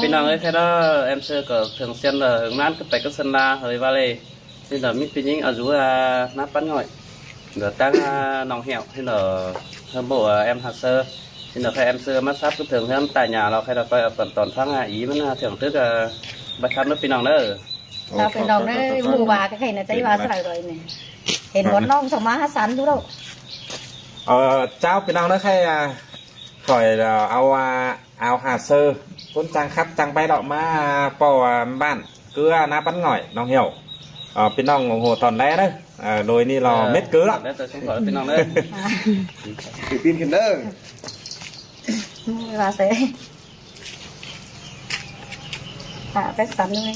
พี่น้องเอ้ยแค่đó em xưa có thường xuyên là hướng nán cái cái sân la hơi va lê nên là mít pin ở dưới nắp bắn ngồi rồi tăng nòng hẹo hay là hôm bộ em hạt sơ nên là phải em xưa mát sáp cứ thường em tại nhàเราใครเราไปtoàn toàn phăng ýมันthường tứcบัดคับnướcพี่น้องเด้อเราเป็นน้องได้หมู่ว่าก็เห็นน่ะใจว่าซะเลยนี่เห็นบ่น้องส่งมาหาสันอยู่แล้วเจ้าพี่น้องเด้อใครข่อยเอาหาเซอร์คนจังครับจังไปดอกมาป่อบ้านเกลือน้าปั้นหน่อยน้องเหี่ยวพี่น้องโอ้โหตอนแรกเด้อโดยนี่รอเม็ดเกลือแล้วแต่ส่งขอพี่น้องเด้อปีนขึ้นเด้อว่าเสไปสันเลย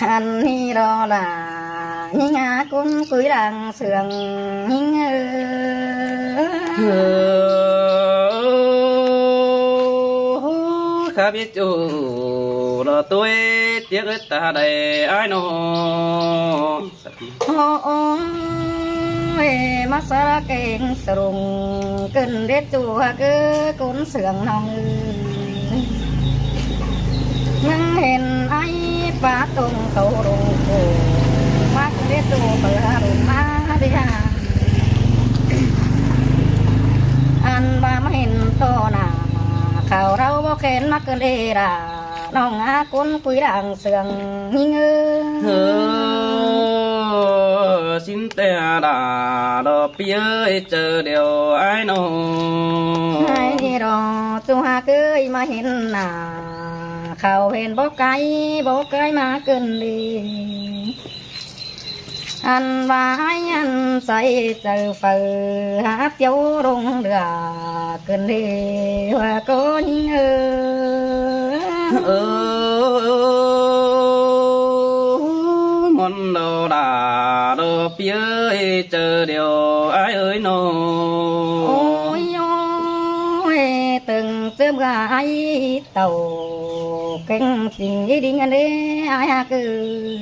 อันนี้รอล่ะนี่งากุ้นกุยดังเสืองหิงข้าbiết chủ là tôi tiếc ơi ta đầy ai nọ mắt xa kênh sùng cần đế chùa cứ cuốn sườn nòng nhưng hiện ai phá tung cầu rùng cổ mắt đế chùa bởi rùng má đi hà anh ba mà hiện to nà khảo rau bó khen mắt cơn đê đà nòng á cuốn quý đằng sườn nghi xin tè đà đò bia chờ điều ai nọ hai đi đò chú hà cưới mà hiện nà khảo hên bó cái mà cơn đi anh và anh say chờ phờ hát dấu rung đưa cơn đi và có những món đồ đà đồ bia chờ điều ai ơi nô ôi ôi từng chớm gái tàu canh tình đi ngân đi ai cứ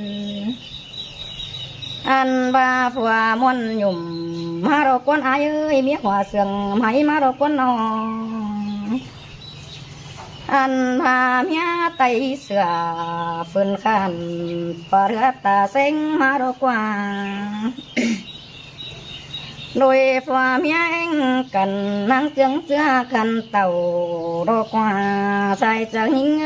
anh ba phùa muôn nhùm má đồ con ai ơi miếng hòa sườn máy má đồ con nó anh ba miếng tay sửa phun khăn và rửa ta xanh má đồ qua đôi phùa miếng cần năng tiếng chưa cần tàu đồ qua sai chờ những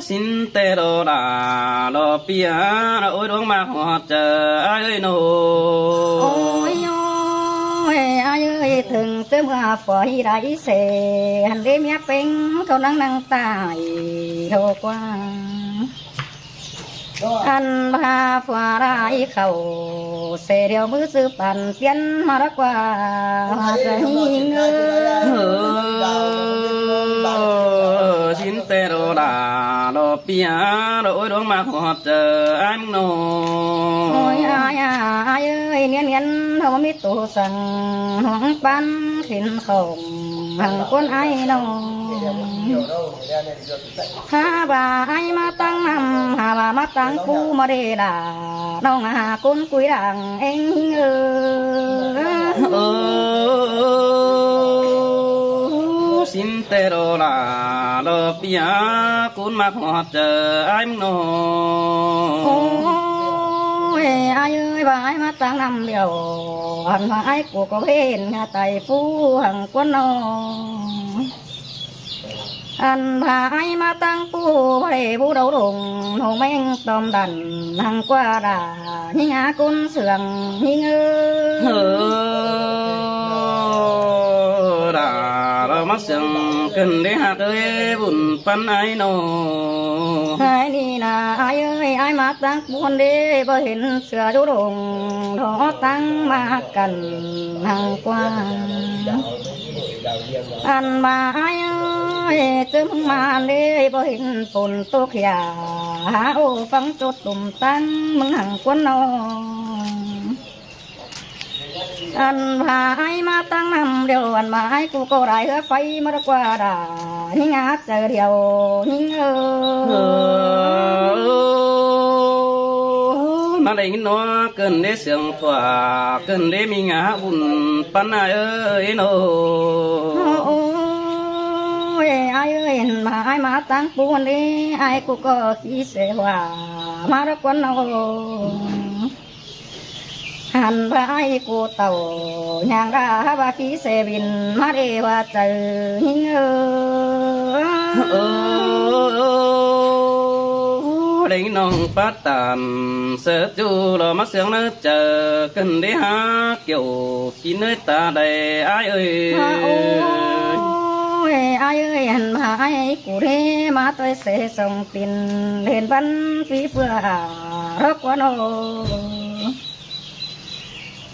xin tê đồ đà đồ bia ôi đuông mà họ chờ ai ơi nô ôi ôi ai ơi thường tới mà phải đại xe hành đêm nhắc bên câu năng tài đồ qua anh ba phá đại khẩu xe đeo mưa sư bàn tiến mà đã qua giờ nhìn xin tê đồ đà đồ bia ôi đuông mà họ chờ anh nô ôi ai ơi niên không biết tổ sang hoang ban khiến không hàng quân ai đâu ha bà ai mà tăng năm ha bà mà tăng cu mà đề là đâu ngà con quý đằng anh xin tê đồ là đồ bia cuốn mặc họ chờ anh nô ôi ai ơi bà ai mà tăng năm điều hẳn mà ai của có bên tài phú hàng quân nó anh bà ai mà tăng phú để phú đấu đùng hồng anh tòm đàn hàng qua đà như ngã con sườn như đà rồi mắt sườn cần để hạt ơi buồn pan ai nô ai đi là ai ơi ai mà tăng buồn để bờ hình sửa đấu đùng đó tăng mà cần hàng qua anh bà ai ơi chấm mà đi bờ hình phồn tô khía ô phăng chốt tùm tăng mừng hàng quân nó anh bà ai mà tăng năm điều anh bà ai cô đại hứa phay mà đã qua đà những ngã chờ điều những mà đây nó cần để sương thỏa cần để mình ngã bùn pan ai ơi nó ôi ai ơi mà ai mà tăng buồn đi ai cũng có khí sẽ hòa mà rất quan nào hàn ba ai cô tàu nhang ra ba khí sẽ bin mà để hòa trời nhưng đánh nong phát tàn sợ chu lo mắt sương nó chờ cần để há kiểu kín nơi ta đầy ai ơi ai ơi hàn mà ai cụ thế mà tôi sẽ sống tin lên văn phi phưa rất quá nó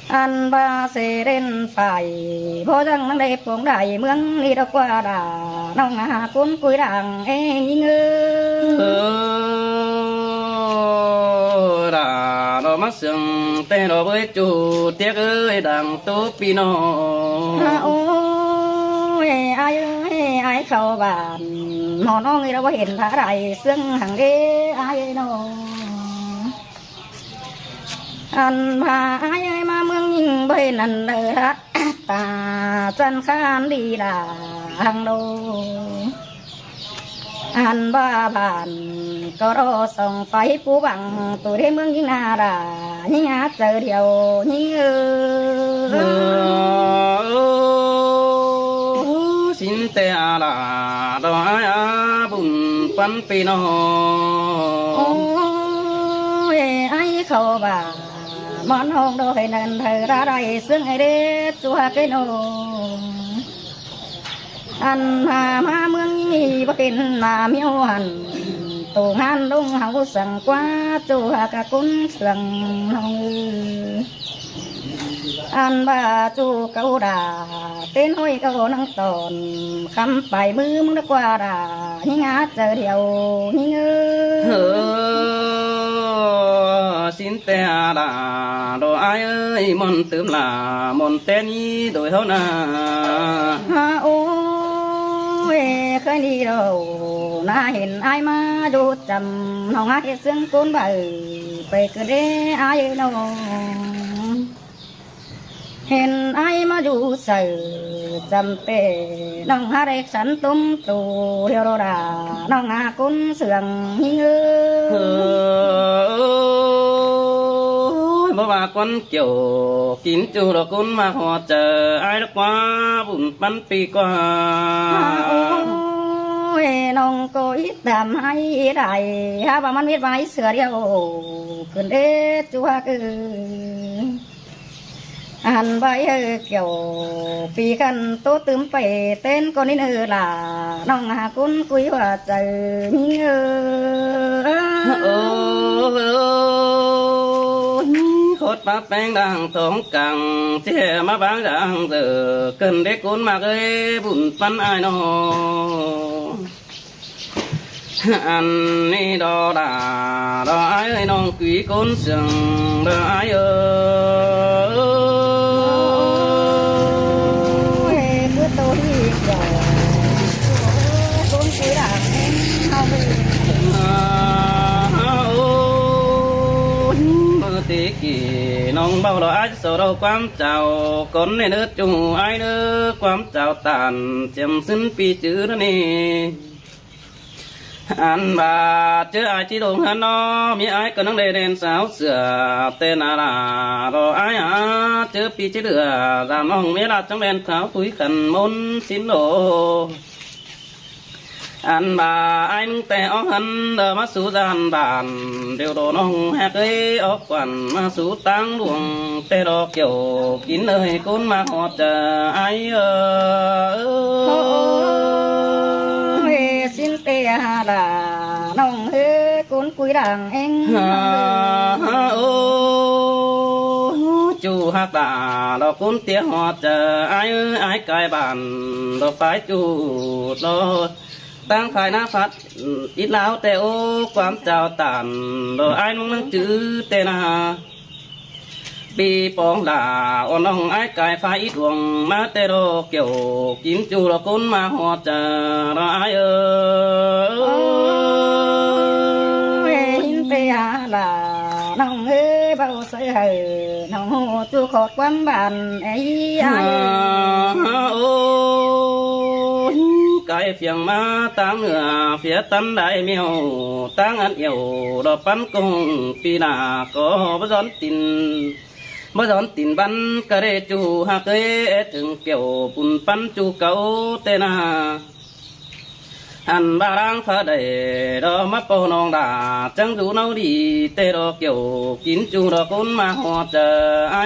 anh ba sẽ đến phải vô rằng năng đẹp cũng đại mương đi đâu qua đà nông hà cuốn cuối đàng em ngư đà đó mắt sương tên đó với chủ tiếc ơi đàng tốt pino ôi ai ơi ai khâu bàn mò nó người đâu có hiện thả đại xương hàng đế ai nó anh mà ai ơi mà mương nhìn bên anh đời ra ta chân khan đi đà hàng đô anh ba bàn có đó sòng phải phú bằng tuổi đêm mương nhìn à đà nhìn á chờ điều nhìn xin te là đó ai bùn pan pino ôi ai khâu bà món hồng đôi nên thở ra đây xương hay đế chua cái nô anh mà mương nhì bên mà miêu hành tù han đông hậu sẵn quá chua cả cún sẵn hồng anh bà chu câu đà tên hôi câu năng tồn khăm phải mưa mưa qua đà nhưng á chờ điều nhưng xin te đà đồ ai ơi môn tươm là môn tên y đổi hậu na ôi khơi đi đâu na hiện ai mà du trầm nòng hát xương côn bờ về cứ để ai đâu hiện ai mà dù sợ chăm tê nong hát để sẵn túm tù điều đồ đà nong hà cún sườn như bố bà con kiểu kín chu đồ cún mà họ chờ ai đó quá bùn bắn pi qua ôi nong có ít đàm hay đại ha bà man biết bài sửa điều cần để chua cứ anh bay kiểu phi khăn tốt tươm phải tên con nên là nong hà cún quý hòa trời như khốt bát bánh đang thống càng che má báng đang giờ cần để cún mà cái bùn bắn ai nó anh đi đó đà đó ai ơi non quý cún sừng đó ai ơi tí kỳ nông bao đó ai số đâu quám chào con này nước chung ai nữa quám chào tàn chém xin pi chữ đó nè anh bà chứ ai chỉ đồng hắn nó mi ai cần năng đề đèn sáo sửa tên là rồi ai chứ pi chứ được làm mong mi là trong đèn sáo túi khẩn môn xin đồ anh bà anh tè ó hắn đờ mắt sú gian bàn điều đồ nông hạt ấy ó quản mà sú tăng luồng tè đồ kiểu kín nơi cún mà họ chờ ai xin tè là nông hê cún quý đàng anh chú hát bà đó cún tía họ chờ ai cài bàn đó phải chú đó tăng phải na phát ít lão tê ô quám chào tàn rồi ai nung năng chữ tê na bi bóng là ôn ông ai cài phải ít ruộng má tê đồ kiểu kín chu là cún mà họ chờ rồi ai ơi tê là nông hê น้องฮู้จูขอดความบ้านไอ้อ้าย โอ้ไก่เฟียงมาตั้งเหนือเฟียตันได้เมียวตั้งอันเอียวดอกปันกงปีหน้าก็บ่ย้อนตินบ่ย้อนตินบันกะเรจูหากเอ้ถึงเกี่ยวปุ่นปันจูเก่าเตนาอันบารางฟ้าได้ดอกมะปอนองดาจังดูเนาดีเตดอกเกี่ยวกินจูดอกกุนมาหอดเจอไอ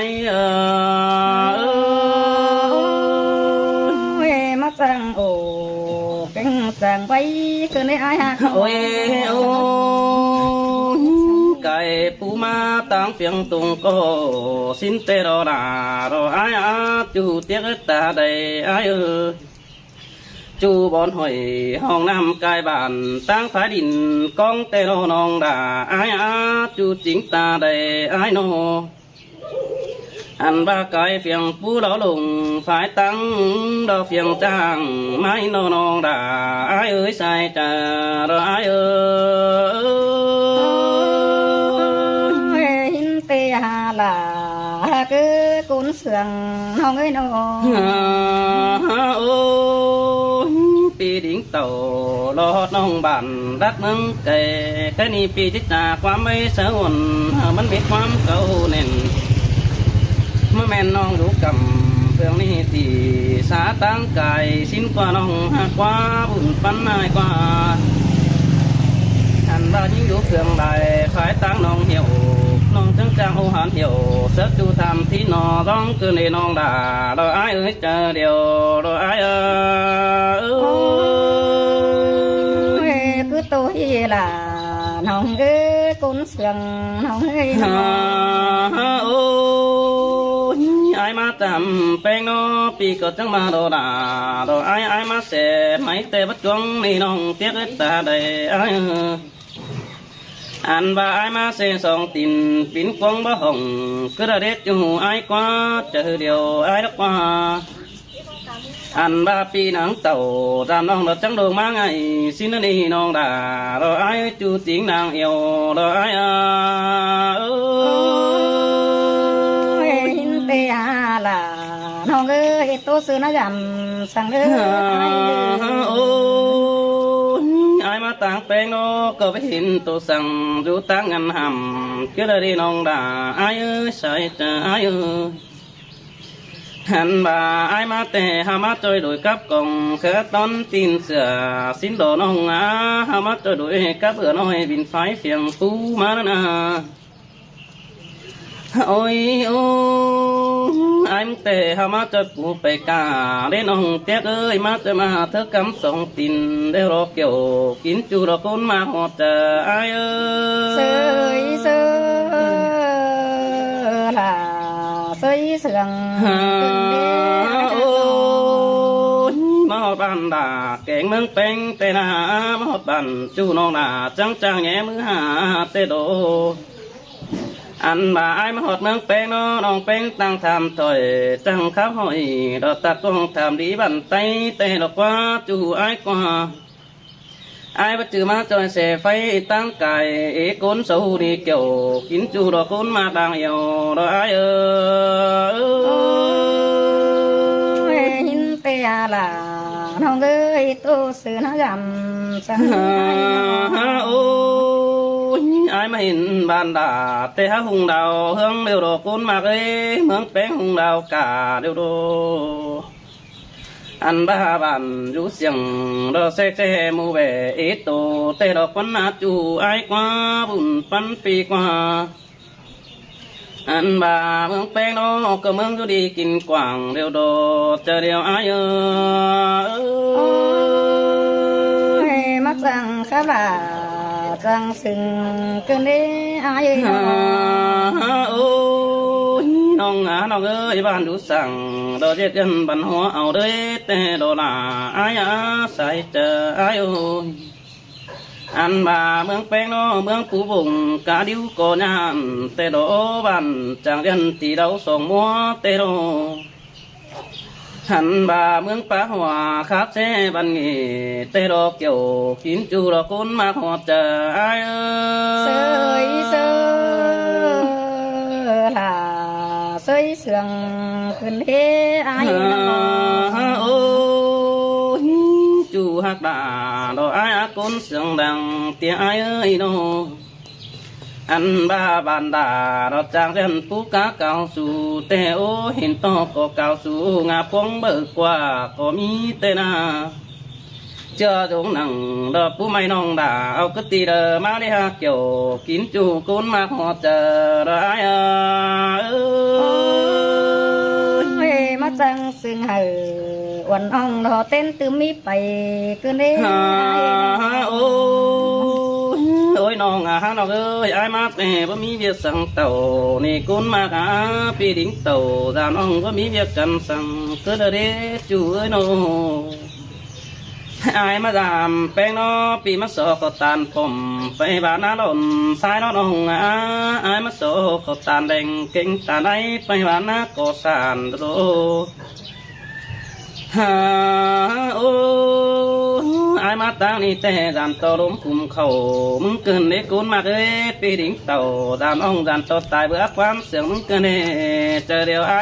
มาจังโอเก่งจังไปคือในอายหัก โอ้ยโอ้ไก่ปูมาตั้งเฟียงตุงก็สินเตรอดารอไอจูเตียกตาได้ไอจูบอนหอยห้องน้ำกายบ้านตั้งฝาดินกองเตรอนองดาไอจูจิงตาได้ไอโนอันบากายเฟียงปูเราลงฝ่ายตั้งดอกเฟียงจางไม้นอนองดาไอเอ้ยใส่จ่ารอไอหินเตหาลาคือกุนเสืองน้องเอ้ยน้องโอ้ปีดิ่งเต่าลอดน้องบ้านรักเมืองไก่แค่นี้ปีจิตนาความไม่สะวนมันมีความเก่าแน่นเมื่อแม่น้องรู้กำเพื่องนี้ตีสาตั้งไก่สิ้นกว่าน้องหักกว่าบุญปันนายกว่าอันบ้ายิ่งอยู่เพื่องใดขายตั้งน้องเหี่ยวน้องจังจังโอหันเหี่ยวเสิร์ฟดูทำที่นอร้องคือในน้องด่าเราไอ้เอ้ยเจอเดียวเราไอ้คือตัวฮีล่ะน้องเอ้ยกุนเสืองน้องเอ้ยโอ้ไอ้มาจำเป็นน้อปีก็จังมาโดด่าเราไอ้มาเสียไม่แต่บัดจวงในน้องเตี้ยตาได้ไอ้อันบ่าไอ้มาเสียสองตินปิ่นกวงบ่ห้องกระเด็ดจูไอ้กว่าเจอเดียวไอ้รักว่าอันบ่าปีหนังเต่าตามน้องเราจังโดมาไงสินนี่น้องด่าเราไอ้จูจิงนางเอียวเราไอ้หินเตหาล่ะน้องเอ้ยตัวซื้อนะยำสั่งเอ้ยโอ้ไอ้มาต่างแปลงโนก็ไปเห็นตัวสั่งอยู่ตั้งงานหำก็เลยน้องด่าไอ้เอ้ยใส่จะไอ้เอ้ยหันบ่าไอ้มาแต่หามาจอยโดยกับกองแค่ตอนตีนเสือสินโดน้องหามาจอยโดยกับเบื่อน้อยบินไฟเฟียงปูมาแล้วนะโอ้ยโอ้ไอ้มแต่หามาจะปูไปกาได้น้องเตี้ยเอ้ยมาจะมาเธอกำสองตินได้รอเกี่ยวกินจูรอคนมาหอดจะไอ้เอ้ยเสยล่ะเสยเสืองโอ้มาหอดบันดาแกงเมืองเป็งเตนามาหอดบันจูน้องดาจังจังแง่มือหาเตโดอันบ่าไอ้มาหอดเมืองเป็งน้องเป็งตั้งทำถอยจังข้าวหอยดอกตะกงทำดีบันไตเตดอกว่าจูไอ้กว่าไอ้บัดจือมาจอยเสไฟตั้งไก่เอกนสูดีเกี่ยวกินจูดอกคนมาดังเอียวดอกไอ้หินเตยล่ะน้องเอ้ยตัวซื้อนะยำสั่งโอ้ไอ้มาเห็นบานดาเตะหุงดาวเฮืองเดียวดอกคนมากเอ้เมืองแป้งหุงดาวกาเดียวโดอันบ้าบันอยู่เสียงดอกเซ็กเซมูเวเอโตเตะดอกปันนาจูไอ้กว่าบุญปันปีกว่าอันบ่าเมืองแป้งนก็เมืองอยู่ดีกินกว่างเดียวโดเจอเดียวไอ้มาจังครับล่ะจังสึงเกินได้ไอ้โอ้น้องน้องเอ้ยบ้านดูสั่งดอกเจ็ดกันบันหัวเอาด้วยแต่ดอกหน้าไอ้ใส่เจอไอ้อันบ่าเมืองแป้งเมืองปูบุงกาดิวก่อนยันเตโดบันจางเดินตีเราส่งมัวเตโดหันบ่าเมืองป่าหัวคาบเซบันงี้เตโดเกี่ยวกินจูรอคนมาหอดเจอไอ้เสย là xây sườn khuyên thế ai ô chủ hạc đà đồ ai côn sương đằng tiếng ai ơi nô ăn ba bàn đà đó trang lên phú cá cao su tè ô hình to có cao su ngà phong bờ qua có mi tê na chưa giống nằng đó phú mai nong đà ao cứ tì đờ má đi ha kiểu kín chủ côn mà họ chờ đó ai ơi mắt trăng sương hờ quần ong đó tên từ mi bay cứ đấy ôi nong à nong ơi ai mát nè có mi việc sang tàu nè côn mà cả pi đính tàu ra nong có mi việc cần sang cứ đờ đấy chủ ơi nô ai mà làm bèn nó pi mắt sọ có tànผมไปบ้านน้าหล่นซ้ายน้ององai mắt sọ có tàn đèn kinh tàn ấyไปบ้านน้าก็สานโดai mà tang ni tè đàn tàu đốm cùng khẩuมึงเกินได้กูนมากเอ้ยปีดิ่งเต่าดานองดานตอตายเบื่อความเสียงมึงเกินเอ้เจอเดียวไอ้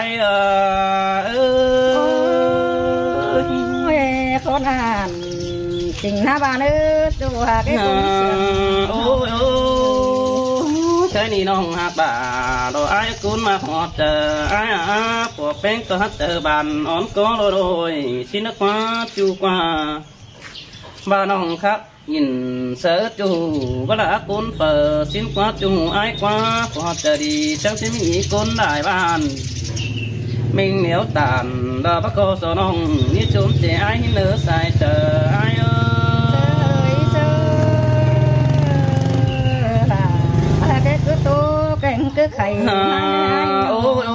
con hàn tình na bà nữ chú hà cái ôi cái này nong hạt bà đồ ai cuốn mà họ chờ ai của bên có hát chờ bàn ón có đôi xin nước quá chu qua bà nong khác nhìn sợ chú bà là cuốn phở xin quá chú ai quá họ chờ đi chẳng xin nghĩ cuốn đại bàn mình nếu tàn đó bác cô số nông như chúng trẻ ai nữa sai chờ ai ơi là cái cứ tô cảnh cứ khẩy ôi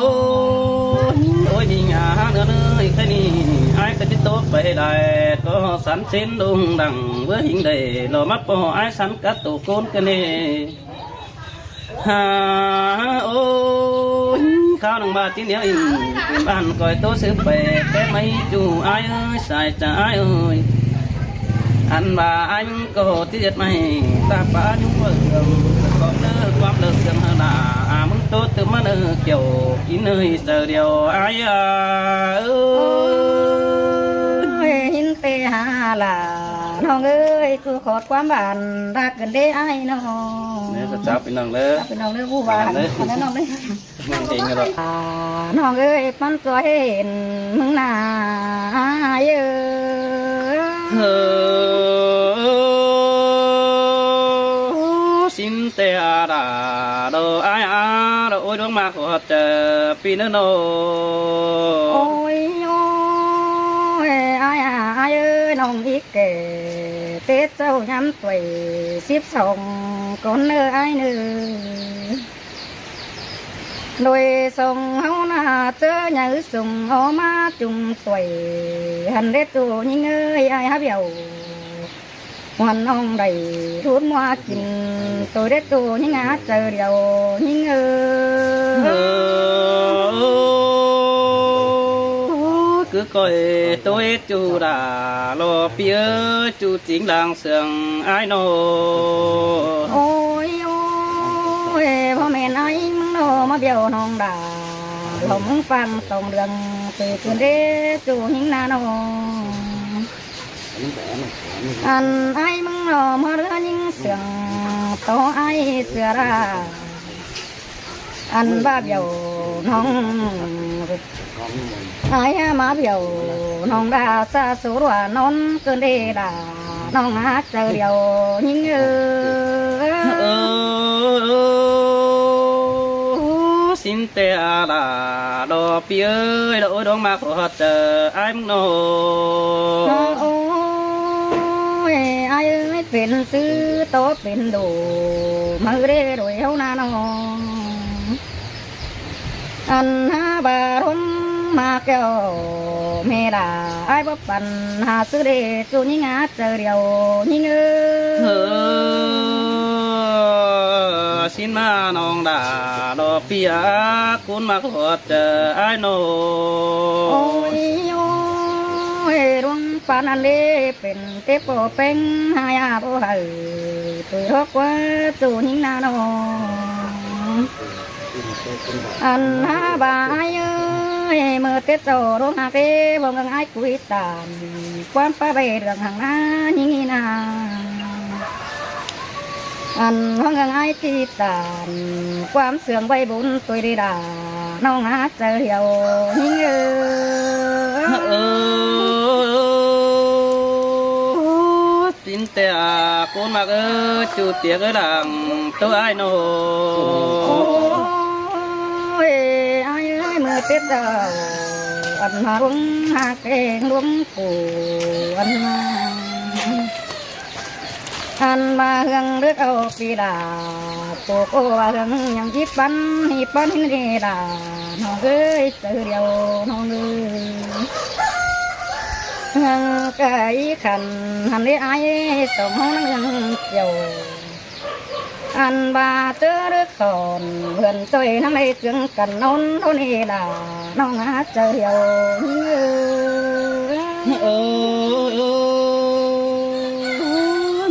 ôi đi nhà nữa nơi cái này ai cái tốt vậy lại có sẵn xin đùng đằng với hình đầy lò mắt bỏ ai sẵn cắt tổ côn cái này ôi khao đồng ba tiếng nhớ in bàn coi tôi sướng về cái mấy chú ai ơi xài trả ai ơi anh bà anh có tiết mày ta phá nhung vợ có nơความlơ sương hơn làมึงtốt từ mắt kiểu kín nơi giờ điều ai ơi hin tê hà làน้องเอ้ยกูขอความบานรักกันได้ไอ้น้อง เนี่ยจะจับเป็นน้องเลย เป็นน้องเด้อผู้บานคนนั้นน้องเด้อ มึงจริงกันหรอ น้องเอ้ยมันตัวเห็นมึงหน้าเยอะ xin tè đà đồ ai đồ ôi đuông mạc của chờ pi nữa nô โอ้ยโอ้ยอ้ายเอ้ยน้องอีกแก่เต้เจ้าย้ำตัว12คนเนื้อไอ้เนื้อโดยส่งเฮาหน้าเจอหยังส่งเอามาจุ่มตัวหันเด็ดตัวยิ่งเอ้ยอ้ายฮับเหี่ยววันน้องได้ทุนมัวกินตัวเด็ดตัวยิ่งหาเจอเดียวยิ่งเอ้ย cứ coi tôi chú đã lo phía chú chính đang sương ai nô โอ้ยโอ้ยพ่อแม่นายมึงโนมาเบี้ยวน้องด่าหลงฟังตรงเรื่องตื่นคืนเด้จูหิงนาโนอันไอ้มึงโนมาเรื่องยิงเสียงโตไอ้เสือราอันบ้าเบี้ยวน้องไอ้มาเบี้ยวน้องด่าซาสูรัวนอนเกินเด้ด่าน้องหาเจอเดียวยิงxin tè là đồ phía đội đón mạc của chờ ai muốn nô โอ้ยไอ้เอ้ยเป็นซื้อโตเป็นดูมือเร่รวยเฮานาน้องอันหาบารมมาแก้วเมดาไอ้บ่ปันหาซื้อเด้จูนี่งาเจอเดียวนี่เอ้ย xin ma nong đà đồ phía cuốn mạc của chờ ai nô โอ้ยโอ้ยดวงปานอันเด้เป็นเต็บโปเป็งหายาบ่ให้ตุยฮอกว่าจูนี่นาน้อง อันหาบายเอ้ยเมื่อเต็ดโตร้องหาเกบ่งไอ้คุยตามความป้าใบเรื่องห่างหน้ายิ่งนาอันห้องไอ้ที่ตามความเสื่อมใบบุญตัวดีดาน้องหาเจอเหี่ยวยิ่งtin tè con mặc chủ tiệc ở đằng tôi ai nô โอ้ยไอ้เอ้ยเมื่อเต็ดโตอันหาลุงหาเกงลุงปู่อันมาอันมาเฮืองเลือกเอาปีดาโปโกว่าเฮืองยังยิบปันหิปันหินดาน้องเอ้ยเจอเดียวน้องเอ้ยเฮืองไก่ขันหันได้ไอ้สมห้องนั่งเกี่ยวอันบาเจอเลือกสอนเพื่อนตัวนั่งในเสียงกันนอนเท่านี้ดาน้องหาเจอเดียว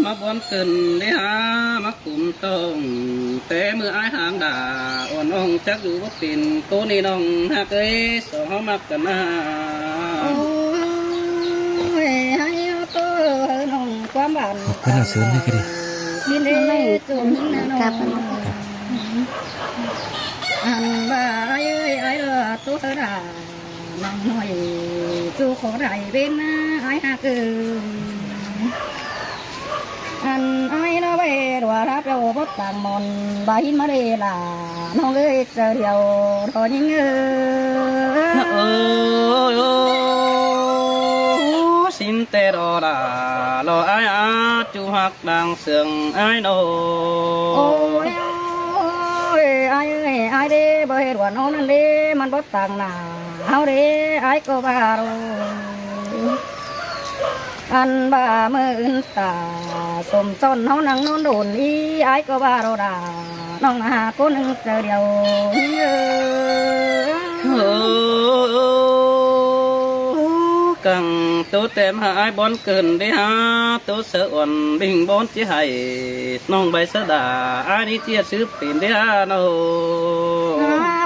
มาบอนขึ้นได้หามากุ่มต้องแต่เมื่อไอ้หางด่าอ่อนน้องจักอยู่ว่าเป็นโกนี่น้องหากเอ้ยสองเขามักกันนะ โอ้ยให้ตัวน้องความบ้าน เพื่อนเราซื้อไม่ก็ดี ยินดีจุ่มน้องอันบ่าไอ้ไอ้เด้อตัวด่าน้องหน่อยจูขอได้เป็นไอ้หากอันไอ้เราไปรัวรับเราบดต่างมนบาหินมาเดล่ะน้องเอ้ยเจอเดียวทอยิงxin tê đò đà lo ai á chú hoặc đang sương ai nô โอ้ยไอ้เอ้ยไอ้เด้บ่เห็นว่าน้องนั่นเด้มันบดต่างหน้าเฮาเด้ไอ้ก็บ่รู้อันบ่าเมื่ออื่นตาสมซ้อนเฮานั่งนอนโดนอีไอ้ก็บ่รู้ดาน้องหาคนหนึ่งเจอเดียวcàng tôi tem hai bón cần đi ha tôi sợ ổn bình bón chỉ hay nong bay sợ đà ai đi chia sớp tiền đi ha nó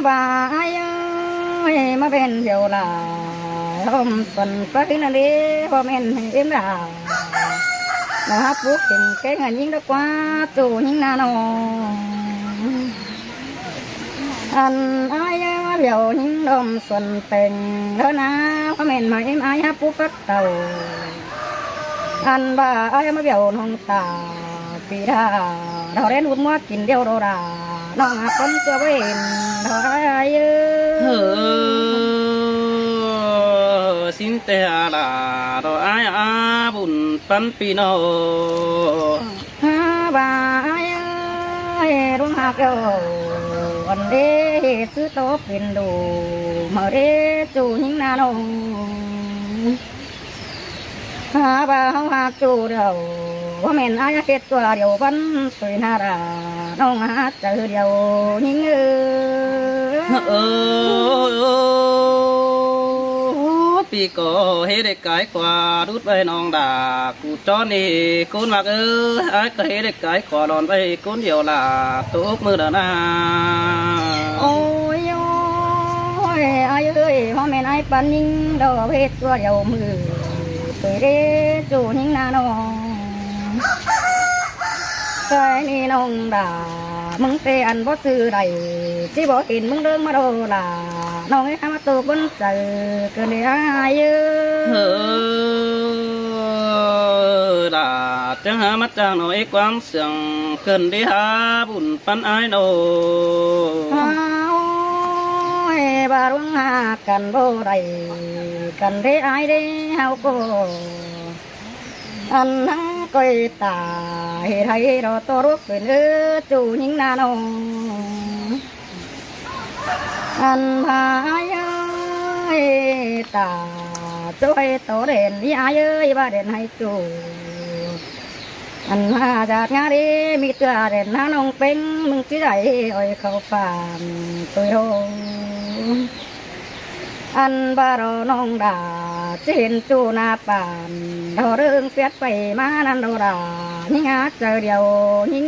บ่าไอ้เอ้ยมาเป็นเดียวล่ะผมสนไปนั่นเด้บ่แม่นเอ็มล่ะนะครับพวกเก่งแก่งยิงดอกว่าตู่ยิงนาน้องอันไอ้เดียวยิงดมส่วนแต่งแล้วนะบ่แม่นมาเอ็มไอ้ฮับปุ๊กฟักเต่าอันบ่าไอ้มาเดียวน้องตาปีดาเราเล่นหุ่นมัวกินเดียวโดราน้องหาคนตัวเว้นเราไอ้xin tê là rồi ai á bùn bắn pino บ่าไอ้รุ่งหากเดียววันเด้ซื้อโต๊ะเป็นดูมาเด้จูยิงนาน้องบ่าเฮาหากจูเดียวว่าแม่นอายเฮ็ดตัวเดียววันสวยน่ารักน้องหาเจอเดียวยิงปีก็เฮ็ดได้กายกว่ารุดไปน้องด่ากูจอนี่กูมักไอ้ก็เฮ็ดได้กายกว่าดอนไปกูเดียวล่ะตุกมือเด้อนะ โอ้ยโอ้ยอายเอ้ยว่าแม่นอายปันยิงดอกเฮ็ดตัวเดียวมือสวยเด้จูยิงนาน้องใจนี่น้องด่ามึงเตอันบ่ซื้อใดที่บ่เห็นมึงเรื่องมาโดล่ะน้องไอ้มาตัวบนเจอเกินได้เยอะ ด่าจังหามาจางหน่อยความเสียงเกินได้หาบุญปันไอ้โน บารุงหากันบ่ได้กันได้ไอ้ได้เฮาก็อันนั้นก็ตายไทยเราตัวรุกเป็นจูยิงนาน้องอันพายตาช่วยตัวเด่นนี่อาเย้ยบ้าเด่นให้จูอันมาจากงานนี้มีตัวเด่นน้าน้องเป็นมึงที่ไหนอ้อยเขาฟานตัวโงอันบารน้องดาจะเห็นจูนาปานเราเรื่องเสียไปมานันเราดานี่งาเจอเดียวนี่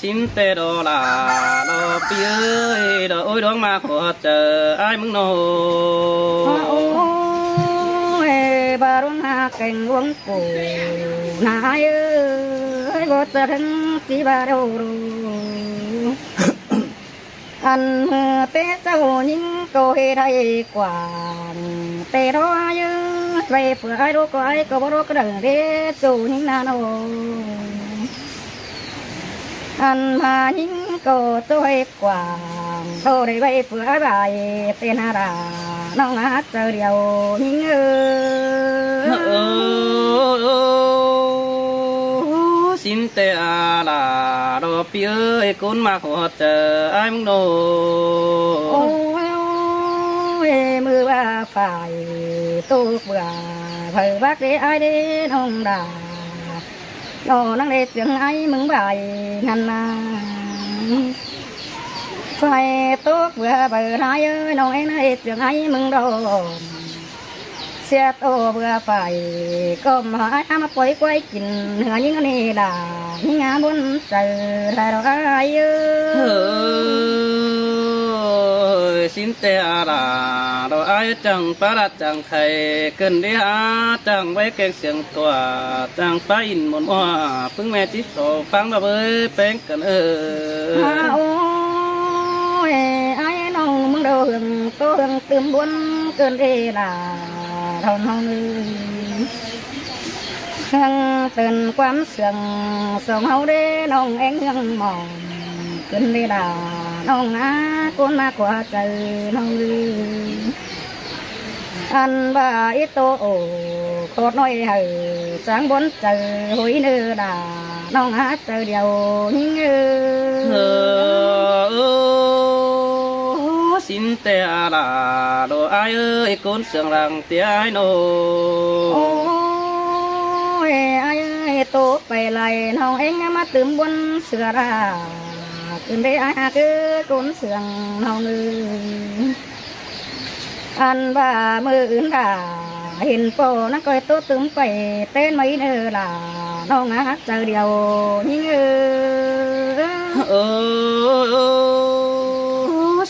สินเตดอลาดอปีเอ้ยดอโอ้ยดวงมาขอเจออ้ายมึงโน โอ้ยบารุณาเก่งหลวงปู่นายเอ้ยบ่จะถึงสิบาโดอันเมื่อเตเจ้ายิ่งก็เฮ็ดได้กว่าเตรอเยอะไปเพื่อให้รู้ก็ไอ้ก็บ่รู้ก็ได้เด้เจ้ายิ่งนาโนอันมายิ่งก็ตัวให้กว่าโตได้ไปเพื่อใบเตนาราน้องอาเจอเดียวยิ่งสินเตอาลาดอปีเอ้ยคนมาขอเจออ้ายมึงโนโอ้ยมือว่าฝ่ายตุกเบื่อเผยบักเด้อ้ายเด้น้องดาน้องนั่งเด็ดเสียงไอ้มึงใบนั่นนาฝ่ายตุกเบื่อเผยนายเอ้ยน้องเองนั่งเด็ดเสียงไอ้มึงโดนเสียโตเบื่อฝ่ายก็มาอ้ามาปล่อยกล้วยกินเนื้อยิ่งนี่ด่ายิ่งงาบนเจอได้ดอกอ้ายเอ้ยสินเตอาลาดออ้ายจังปะระจังไข่เกินได้หาจังไว้แกงเสียงตัวจังปะอินหมดว่าพึ่งแม่จิตโตฟังดอกเอ้ยแป้งกันโอ้ยไอ้น้องมึงเดินโตเดินตื่นบนเกินเวลาเท่าน้องเครื่องตื่นความเสื่อมส่งเฮาเด้น้องเอ็งยังมองเกินเวลาน้องอาคนมากว่าใจน้องอันบ่าอิโตโอโคตรน้อยเฮอสางบนเจอหุยเนื้อด่าน้องอาเจอเดียวยิ่งสินเตอาลาดออ้ายเอ้ยคนเสียงรังเตียโนโอ้ยอ้ายโตไปไล่น้องเอ็งมาตื่มบนเสือราตื่นได้อ้ายคือคนเสียงน้องอันบ่ามืออื่นด่าเห็นโปนักก้อยโตตื่มไปเต้นไม่เนื้อด่าน้องอาเจอเดียวยิ่ง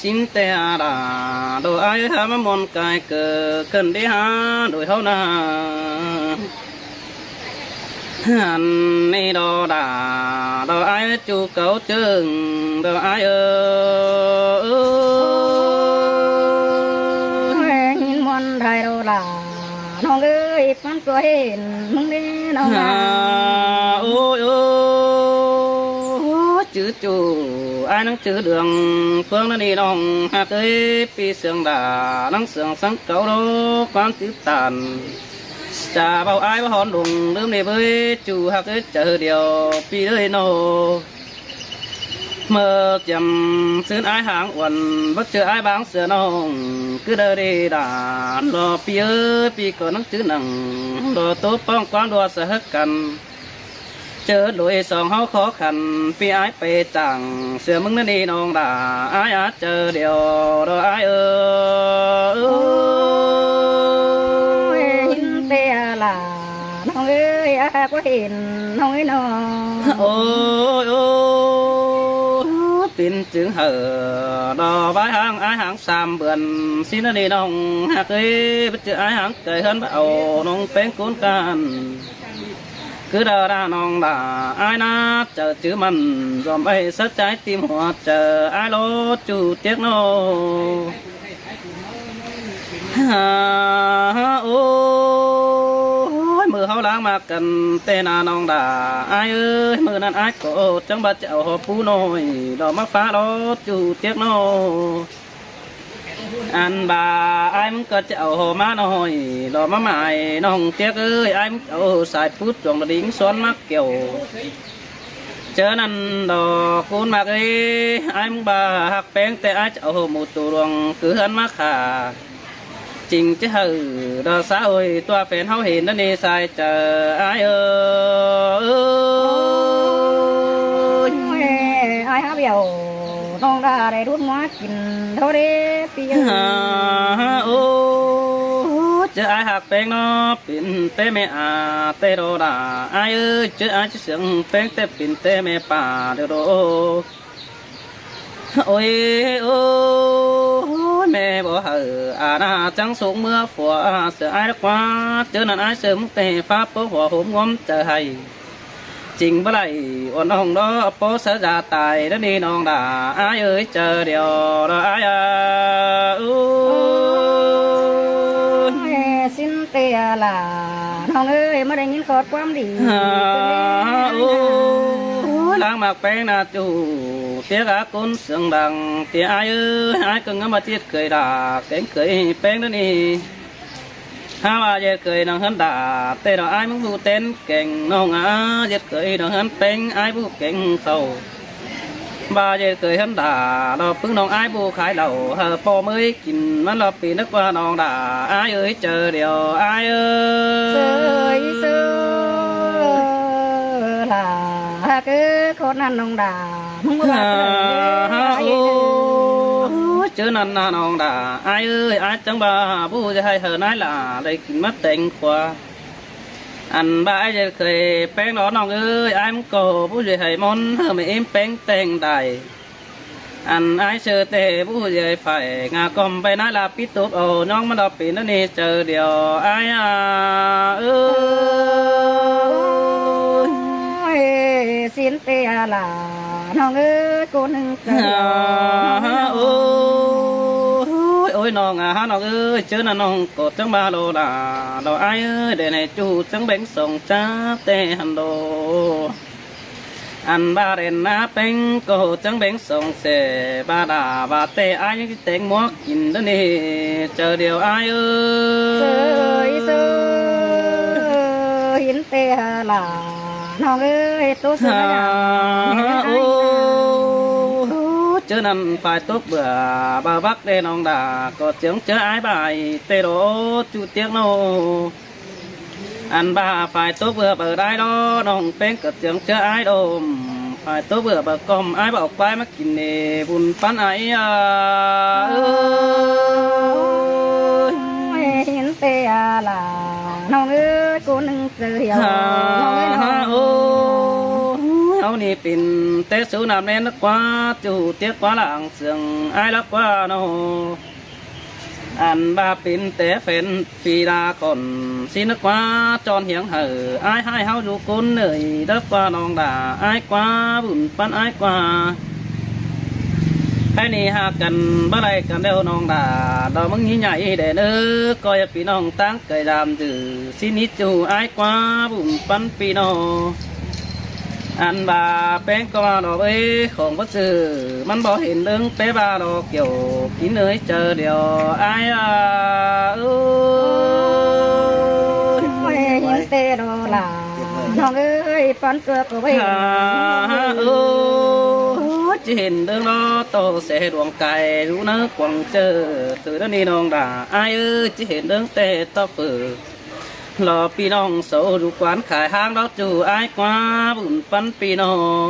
สินเตอาลาดออ้ายหามมนกายเกิดขึ้นได้หาโดยเฮานาหันนี่ดอดาดออ้ายจูเก่าจึงดออ้ายหินมนไทยโดดาน้องเอ้ยมันก็เห็นมึงนี่น้องโอ้ยจื้อจูai nắng chữ đường phương nó đi đồng hạt ấy pi sương đà nắng sương sáng cấu đó quan tiếp tàn trà bao ai bao hòn đùng đơm này với chủ hạt ấy chờ điều pi ơi nô mơ chầm xuyên ai hàng quần bất chữ ai bán sữa nông cứ đợi đi đà lo pi ơi pi có nắng chữ nằng lo tốt phong quán đua sợ hết cầnเจอโดยสองเฮาขอขันพี่อ้ายไปจังเสือมึงนั่นนี่น้องด่าอ้ายอาเจอเดียวดออ้ายหินเตียล่ะน้องเอ้ยอาก็เห็นน้องเอ้ยน้องโอ้ยปิ่นจึงเหอดอใบหางอ้ายหางสามเบือนสินั่นนี่น้องหากเอ้ยไปเจออ้ายหางเกยเฮินเอาน้องเป็นกุนกันcứ đờ ra non đà ai na chờ chữ mình dòm bay sớt trái tim hoạt chờ ai lố chủ tiếc nô ôi mưa hao lãng mà cần tên à non đà ai ơi mưa nan ai cổ trong ba chậu hộp phú nồi đỏ mắc phá đó chủ tiếc nô anh bà ai muốn có chậu hồ má nồi đò má mài nông tiếc ơi ai muốn chậu xài phút chuồng là đính xoắn mắc kiểu chớ năn đò cuốn mạc ấy ai muốn bà hạc bén tê ai chậu hồ một tù luồng cứ hân mắc hà trình chứ hừ đò xã ơi toa phèn hao hiền nó đi xài chờ ai ơi ai há biểuน้องดาได้รุ่นมากินเท่าเด้ปีโอ้ เจอไอ้หักแป้งเนาะเป็นเต้แม่อาเต้โดดาไอ้เอ้ยเจอไอ้จะเสียงแป้งเต้เป็นเต้แม่ป่าเดโดโอ้ยโอ้แม่บ่เฮออาณาจังสูงเมื่อฝัวเสือไอ้รักว่าเจอนั่นไอ้เสือมุกเตะฟ้าโปหัวโหมงอมเจอให้จริงบ่ไหลอ่อนน้องดอโปเสือจะตายแล้วนี่น้องด่าไอ้เอ้ยเจอเดียวรอไอ้สินเตียล่ะน้องเอ้ยมาได้ยินขอดความดีล้างมากแป้งนาจูเตี้ยกะกุนเสียงดังเตี้ยไอ้เอ้ยไอ้ก็งั้นมาจีดเคยด่าเก่งเคยแป้งนั่นนี่ห้าว่าเย็ดเคยน้องหันด่าเต้เราไอ้มึงผู้เต้นเก่งน้องเย็ดเคยน้องหันแป้งไอ้ผู้เก่งเขาบาเย็ดเคยหันด่าเราพึ่งน้องไอ้ผู้ขายเหล้าเฮอปอมือกินมันเราปีนึกว่าน้องด่าไอ้เอ้ยเจอเดียวไอ้เอ้ยเสยล่ะคือคนนั้นน้องด่ามึงว่าเจอนั่นน้องด่าไอ้เอ้ยไอ้จังบ่าผู้จะให้เธอนายล่ะได้กินมัดเต็งขวาอันบ่าไอ้จะเคยแป้งน้องเอ้ยไอ้มึงโกผู้จะให้มนเธอไม่เอ็มแป้งเต็งได้อันไอ้เจอเตะผู้จะให้ไฟงากลมไปนายลาปิดตุบเอาน้องมันดอกปีนั่นนี่เจอเดียวไอ้สินเตียล่ะน้องเอ้ยกูนึงเจอโอ้ยน้องน้องเอ้ยเจอน่ะน้องกดจังบาโลดาดอกไอ้เอ้ยเดในจูจังแบ่งส่งจ้าเตหันโดอันบาเรนนาเป็งก็จังแบ่งส่งเสบาดาบาเตไอ้ยังเต็งหมวกกินเด้อนี่เจอเดียวไอ้เอ้ยเสยหินเตียล่ะน้องเอ้ยตัวเสือโอ้เจอนั่นฝ่ายตกเบื่อบาบักเดน้องด่าก็เจียงเจอไอ้ใบเตโรจูเตียงโนอันบาฝ่ายตกเบื่อเปิดได้ดอน้องเป็งก็เจียงเจอไอ้ดมฝ่ายตกเบื่อเปิดกลมไอ้บอกไปมากินเนบุญปันไอ้เห็นเตียล่ะน้องเอ้ยกูนึงเสือน้องเอ้ยเอานี่เป็นเตะสูน้ำแน่นกว่าจูเตี้ยกว่าหลังเสียงไอ้ลักว่าโนอันบาเป็นเตะเฟ้นปีดาก่อนสินักว่าจอนเหียงเหอไอ้ให้เฮาอยู่กุนเหนื่อยดับกว่าน้องด่าไอ้กว่าบุญปันไอ้กว่าไอ้นี่หากันบ่ไรกันเดียวน้องด่าดอกมึงยิ่งใหญ่เด่นก็อย่าพี่น้องตั้งเกยดำจือสินิจูไอ้กว่าบุญปันปีโนอันบาแป้งก็มาดอกของบ่ซื้อมันบ่เห็นเรื่องเป๊ะบาดอกเกี่ยวกินเนยเจอเดียวไอ้เห็นเตโดล่ะน้องเอ้ยฟันเกลือก็ไว้จะเห็นเรื่องล้อโตเสดวงไก่รู้เนื้อกวางเจอตื่นนี่น้องด่าไอ้จะเห็นเรื่องเตะต่อฝือรอพี่น้องโสดูกวานขายห้างดอกจูไอ้กว่าบุญปันพี่น้อง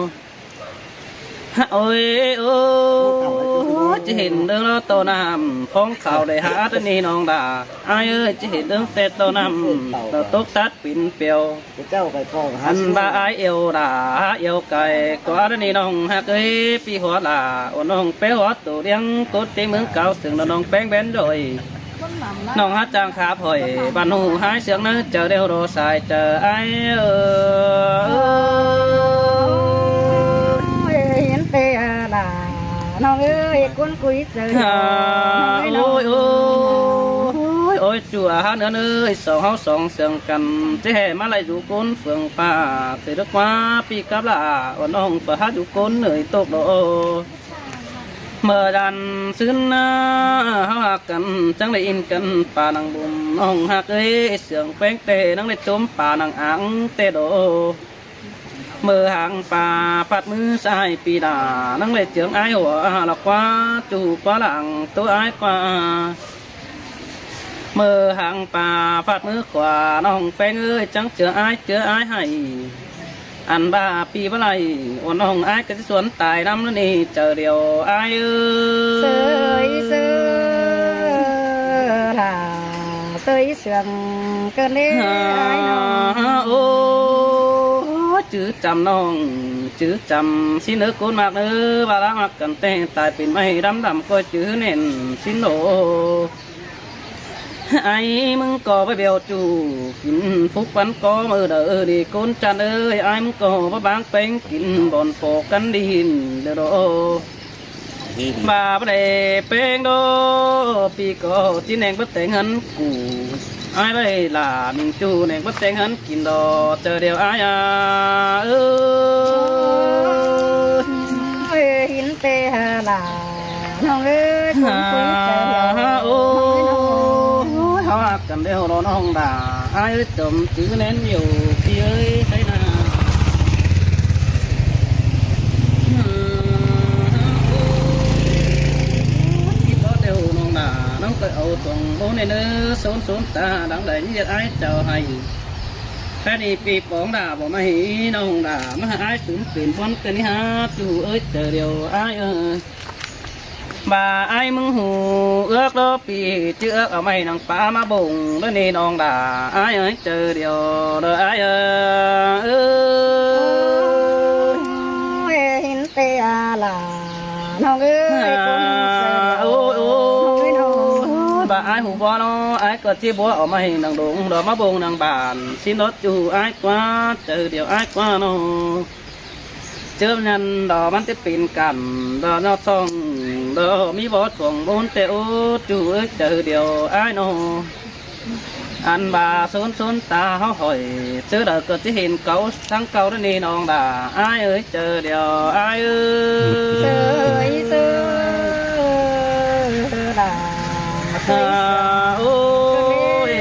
โอ้ยโอ้จะเห็นเรื่องล้อโตน้ำพ้องข่าวได้หาตัวนี้น้องด่าไอ้จะเห็นเรื่องเตะโตน้ำเราตกตัดปิ่นเปียวอันบาไอเอวด่าเอวไก่กว่าตัวนี้น้องฮักพี่หัวด่าโอ้น้องเป้หัวตัวเลี้ยงกดเตียงเมืองเก่าถึงน้องแป้งแบนโดยน้องฮัดจางขาพอยบ้านหูหายเสียงนั้นเจอเดียวโรสายเจอไอ้เห็นเตะล่ะน้องเอ้ยกุ้นคุยเจอโอ้ยโอ้ยจั่วหาเนื้อเนื้อสองเฮาสองเสียงกันจะแห่มาไล่ดูก้นเฟืองป่าเสด็จว่าปีกับละอ่อนน้องเปิดหาดูก้นเหนื่อยตกโลเมื่อดันซึ้งนะเฮาหักกันจังได้อินกันป่านังบุ่มน้องหักเสียงแป้งเตะนังได้จมป่านังอ่างเตะโดเมื่อหางป่าปัดมือซ้ายปีดานังได้เจียงไอ้หัวหลักว่าจูกว่าหลังตัวไอ้กว่าเมื่อหางป่าปัดมือขวาน้องแป้งจังเจอไอ้ให้อันบาปีบ่ไรอ่อนน้องไอ้ก็จะสวนตายน้ำนั่นนี่เจอเดียวไอ้เสยล่ะ tới sườn cơn đê ai nó ô chữ chăm nong chữ chăm xin nước côn mạc nữ bà đã mặc cần tên tại pin mây đắm đắm coi chữ nền xin nổ ai mừng có với bèo chủ kín phúc văn có mơ đỡ đi côn tràn ơi ai mừng có với báng bánh kín bòn phổ cắn đi hình đỡ đồ bà bà đề bánh đô vì có chỉ nền bất tên hấn củ ai đây là mình chủ nền bất tên hấn kín đò chờ điều ai à ơi hiến tê hà là nong ơi cũng quý trời họ cần đeo đó nó không đà ai ơi chấm chữ nén nhiều khi ơi thấy là khi có đeo nó đà nó cái âu tuồng bố này nữa xốn ta đang đẩy như ai chờ hay cái đi bị bóng đà bỏ mày nó không đà mà ai cũng tiền con cái này ha chú ơi chờ điều ai ơi bà ai mừng hù ước đó vì chứ ước ở mày nàng phá má bụng đó nên ông đà ai ơi chờ điều đó ai ơi hiến tê à là nong ơi bà ai hù bó nó ai có chia bó ở mày nàng đúng đó má bụng nàng bàn xin đó chú ai quá chờ điều ai quá nó chớp nhân đóมันจะเป็นกันđó nó xong đóมีบอสของบนแต่โอ้จูเอ้ยเจอเดียวไอ้โนอันบาซุนตาเขาหอยเจอเด็กก็จะเห็นเขาทั้งเขาด้วยนี่น้องด่าไอ้เอ้ยเจอเดียวไอ้เอ้ยเจอด่าโอ้ย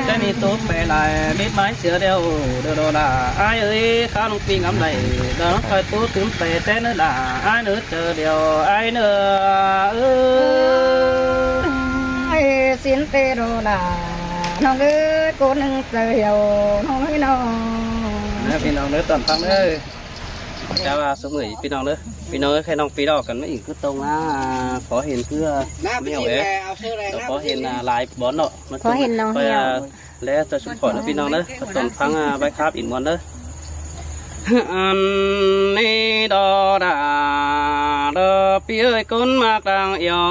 cái này tốt về lại biết máy sửa đeo đồ đà ai ơi khá lông pin ngắm này đó phải tốt tướng về tên nữa đà ai nữa chờ điều ai nữa ơi xin tê đồ đà nong ơi cô nâng chờ hiểu nói nóพี่น้องเนื้อตอนฟังเด้อจ้าว่าสมุยพี่น้องเด้อพี่น้องใครน้องปีดอกกันไม่อีกคือตรงนะขอเห็นเพื่อไม่เอาเอ๋ขอเห็นลายบอลเนาะขอเห็นน้องเหี่ยวแล้วจะชุมพรพี่น้องเด้อตอนฟังใบคาบอินมอนเด้ออันนี้ดอดาดอปีเอ้ยคนมากดังยอ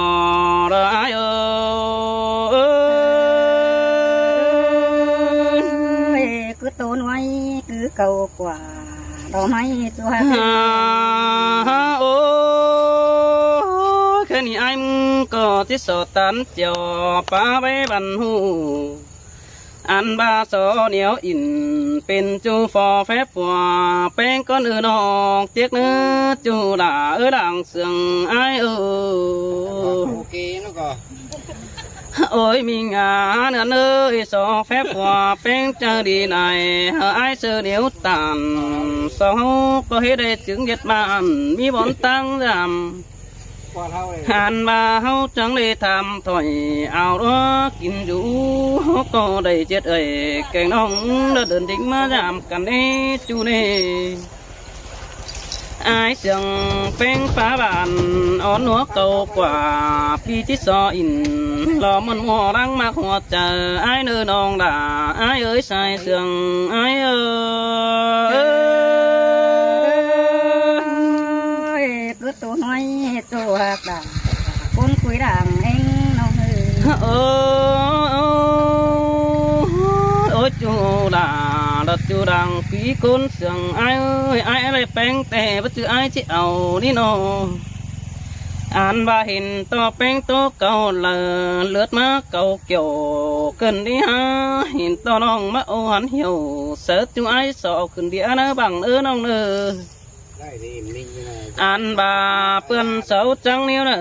ดอายcứ tốn hoài cứ cầu quả đó mấy cho ô cái này anh có tí sổ tán chiều phá bế bàn hù anh ba số néo in bên chú phò phép hòa bên con ư nọc tiếc nữa chú đã ở đằng sườn ai ôi mình nữa ơi số phép hòa bên chờ đi này ai sơ nếu tàn số có hết đây chứng nhật bàn mi bốn tăng giảm hàn bà hao trắng để tham thổi áo đó kín rú có đầy chết ấy cảnh nông đã đơn tính mà giảm cắn đi chú nè ai chẳng phèn phá bàn ón núa cầu quả phi chít so in lò mòn mò đang mặc hoa chờ ai nơi nong đà ai ơi sai sương ai ơi cứ tổ nói tổ hạt đà con cuối đảng anh nong ôi chú đà đất chú đang phí con sương ai ơi ai lại bén tè bất cứ ai chỉ ảo đi nó anh ba hình to bén to cầu là lướt má cầu kiểu cần đi ha hình to nong má ô hắn hiểu sợ chú ai sợ cần đi nó bằng ơ nong nơ anh bà bươn xấu trắng níu nè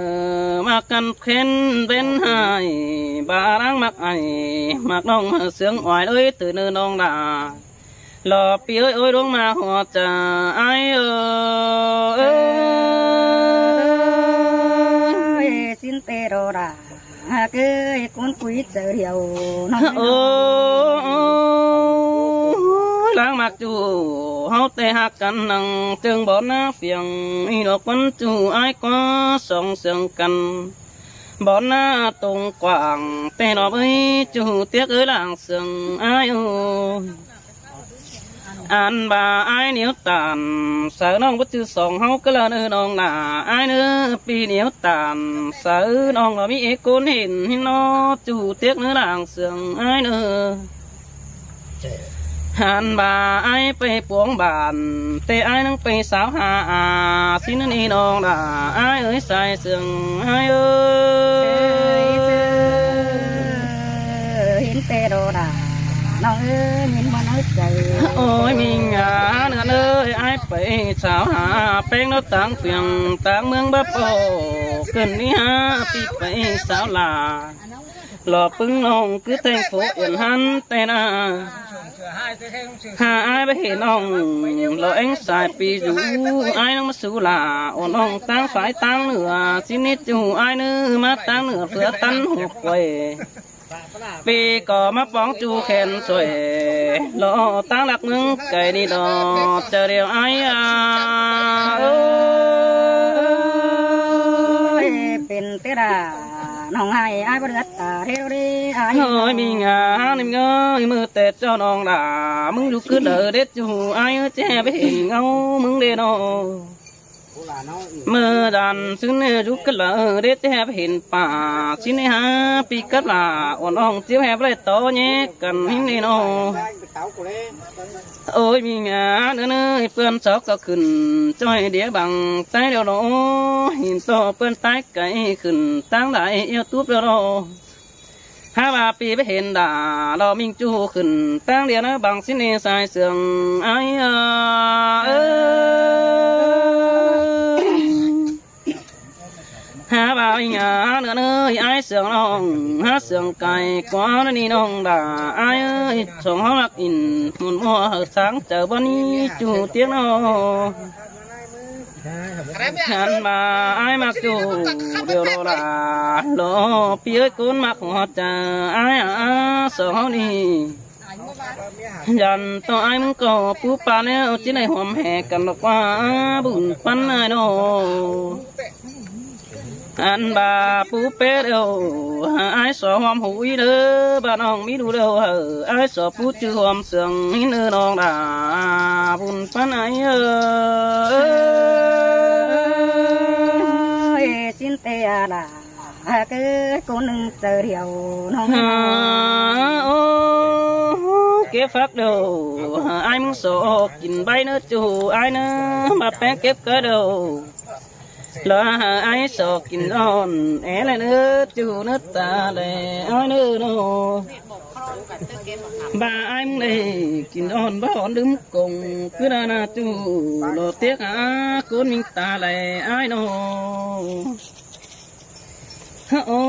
mà cần khen bên hai bà đang mặc ai mặc nong sướng ngoài ơi từ nơi nong đà lò pi ơi ơi đúng mà họ chờ ai ơi xin tê đồ đà cứ con quý chờ hiểu lang mặc chú hao tê hạc căn năng trường bón phiền y đọc quân chú ai có song sương căn บ่หน้าตรงกว้างแต่นอเอ้ยจูเตียกเอ้ยหลังเสืองอายโออันบ่าอายเหนียวตานสาวน้องบ่จือสองเฮาก็ละเนื้อน้องหน้าอายเนื้อปีเหนียวตานสาวน้องเรามีเอกคนเห็นหินอจูเตียกเนื้อหลังเสืองอายเนื้อหันบ่าอายไปปวงบานแต่อายนั่งไปสาวหาสินั่นนี่น้องหน้าอายเอ้ยใส่เสืองอายเอ้ย เห็นแต่โดดาน้องเอ้ยยินมันเอาใจ โอ้ยมีงานเอ้ยไอ้ไปสาวหาแป้งแล้วต่างเฟียงต่างเมืองบ้าโปเกินนี่ฮะปีไปสาวลาหล่อปึ้งน้องคือแทงโฟเอ็นหันแต่นาหาไอ้ไปเห็นน้องหล่อเอ็งสายปีอยู่ไอ้น้องมาสู่ลาอ่อนน้องต่างฝ่ายต่างเหนือสินิดอยู่ไอ้เนื้อมาต่างเหนือเพื่อตันหัวไว้ปีก็มาป้องจูแขนสวยรอตั้งหลักมึงไก่ดีดอเจอเดียวไอ้เอ้ย เป็นเตดาน้องให้อายบ่เดือดตาเทวดีอาย เฮ้ยมีงานนิ่มเงยมือเตะเจ้าน้องด่ามึงอยู่คือเด้อเด็ดจูไอ้แจ้ไปเห็นเงามึงเด้อเมื่อดันซึ่งเนี่ยยุกกันเลยเด็ดแทบเห็นป่าสิเนฮะปีกัดลาอ่อนอ่องเจียวแหบเลยต่อแยกกันหินนี่น้องโอ้ยมีงานเนื้อเพื่อนสาวก็ขึ้นจ้อยเดียบังใต้เดียวน้องหินโตเพื่อนใต้ไก่ขึ้นตั้งได้เอวตุ๊บเดียวน้องห้าบาปีไปเห็นด่าเรามิงจูขึ้นตั้งเดียวนะบังสิเนสายเสื่องไอ้หาบ่าวหยาเนื้อเอ้ยไอ้เสืองน้องหาเสืองไก่กว่านี่น้องด่าไอ้เอ้ยสองห้องรักอินมุนมัวเหิดสังเจอบ่นี้จูเตียงน้องฉันมาไอ้มักจูเดียวรอลาโลปีเอ้ยกุนมักหัวใจไอ้สองห้องนี้ยันต่อไอ้มึงก็ปูปลาเนี่ยจีในหอมแหกกันหรอกว่าบุญปันไอ้น้องอันบาปูเป็ดเอ้ไอ้สอหอมหุยเด้อบ้านน้องมีดูเด้อไอ้สอปูจือหอมเสืองหินเด้อน้องด่าบุญปันไอ้สินเตอาดาเกิดคนหนึ่งเจอเดียวน้อง โอ้เก็บฟักเด้อไอ้มึงสอกินใบเนื้อจูไอ้เนื้อมาแป้งเก็บก็เด้อลาไอ้สอกินอ่อนแอเลยเนื้อจูเนื้อตาเลยไอ้เนื้อโนบ่าไอ้มึงเลยกินอ่อนบ่อ่อนดึมกงคือดานาจูโลเตียกคนมิงตาเลยไอ้โนโอ้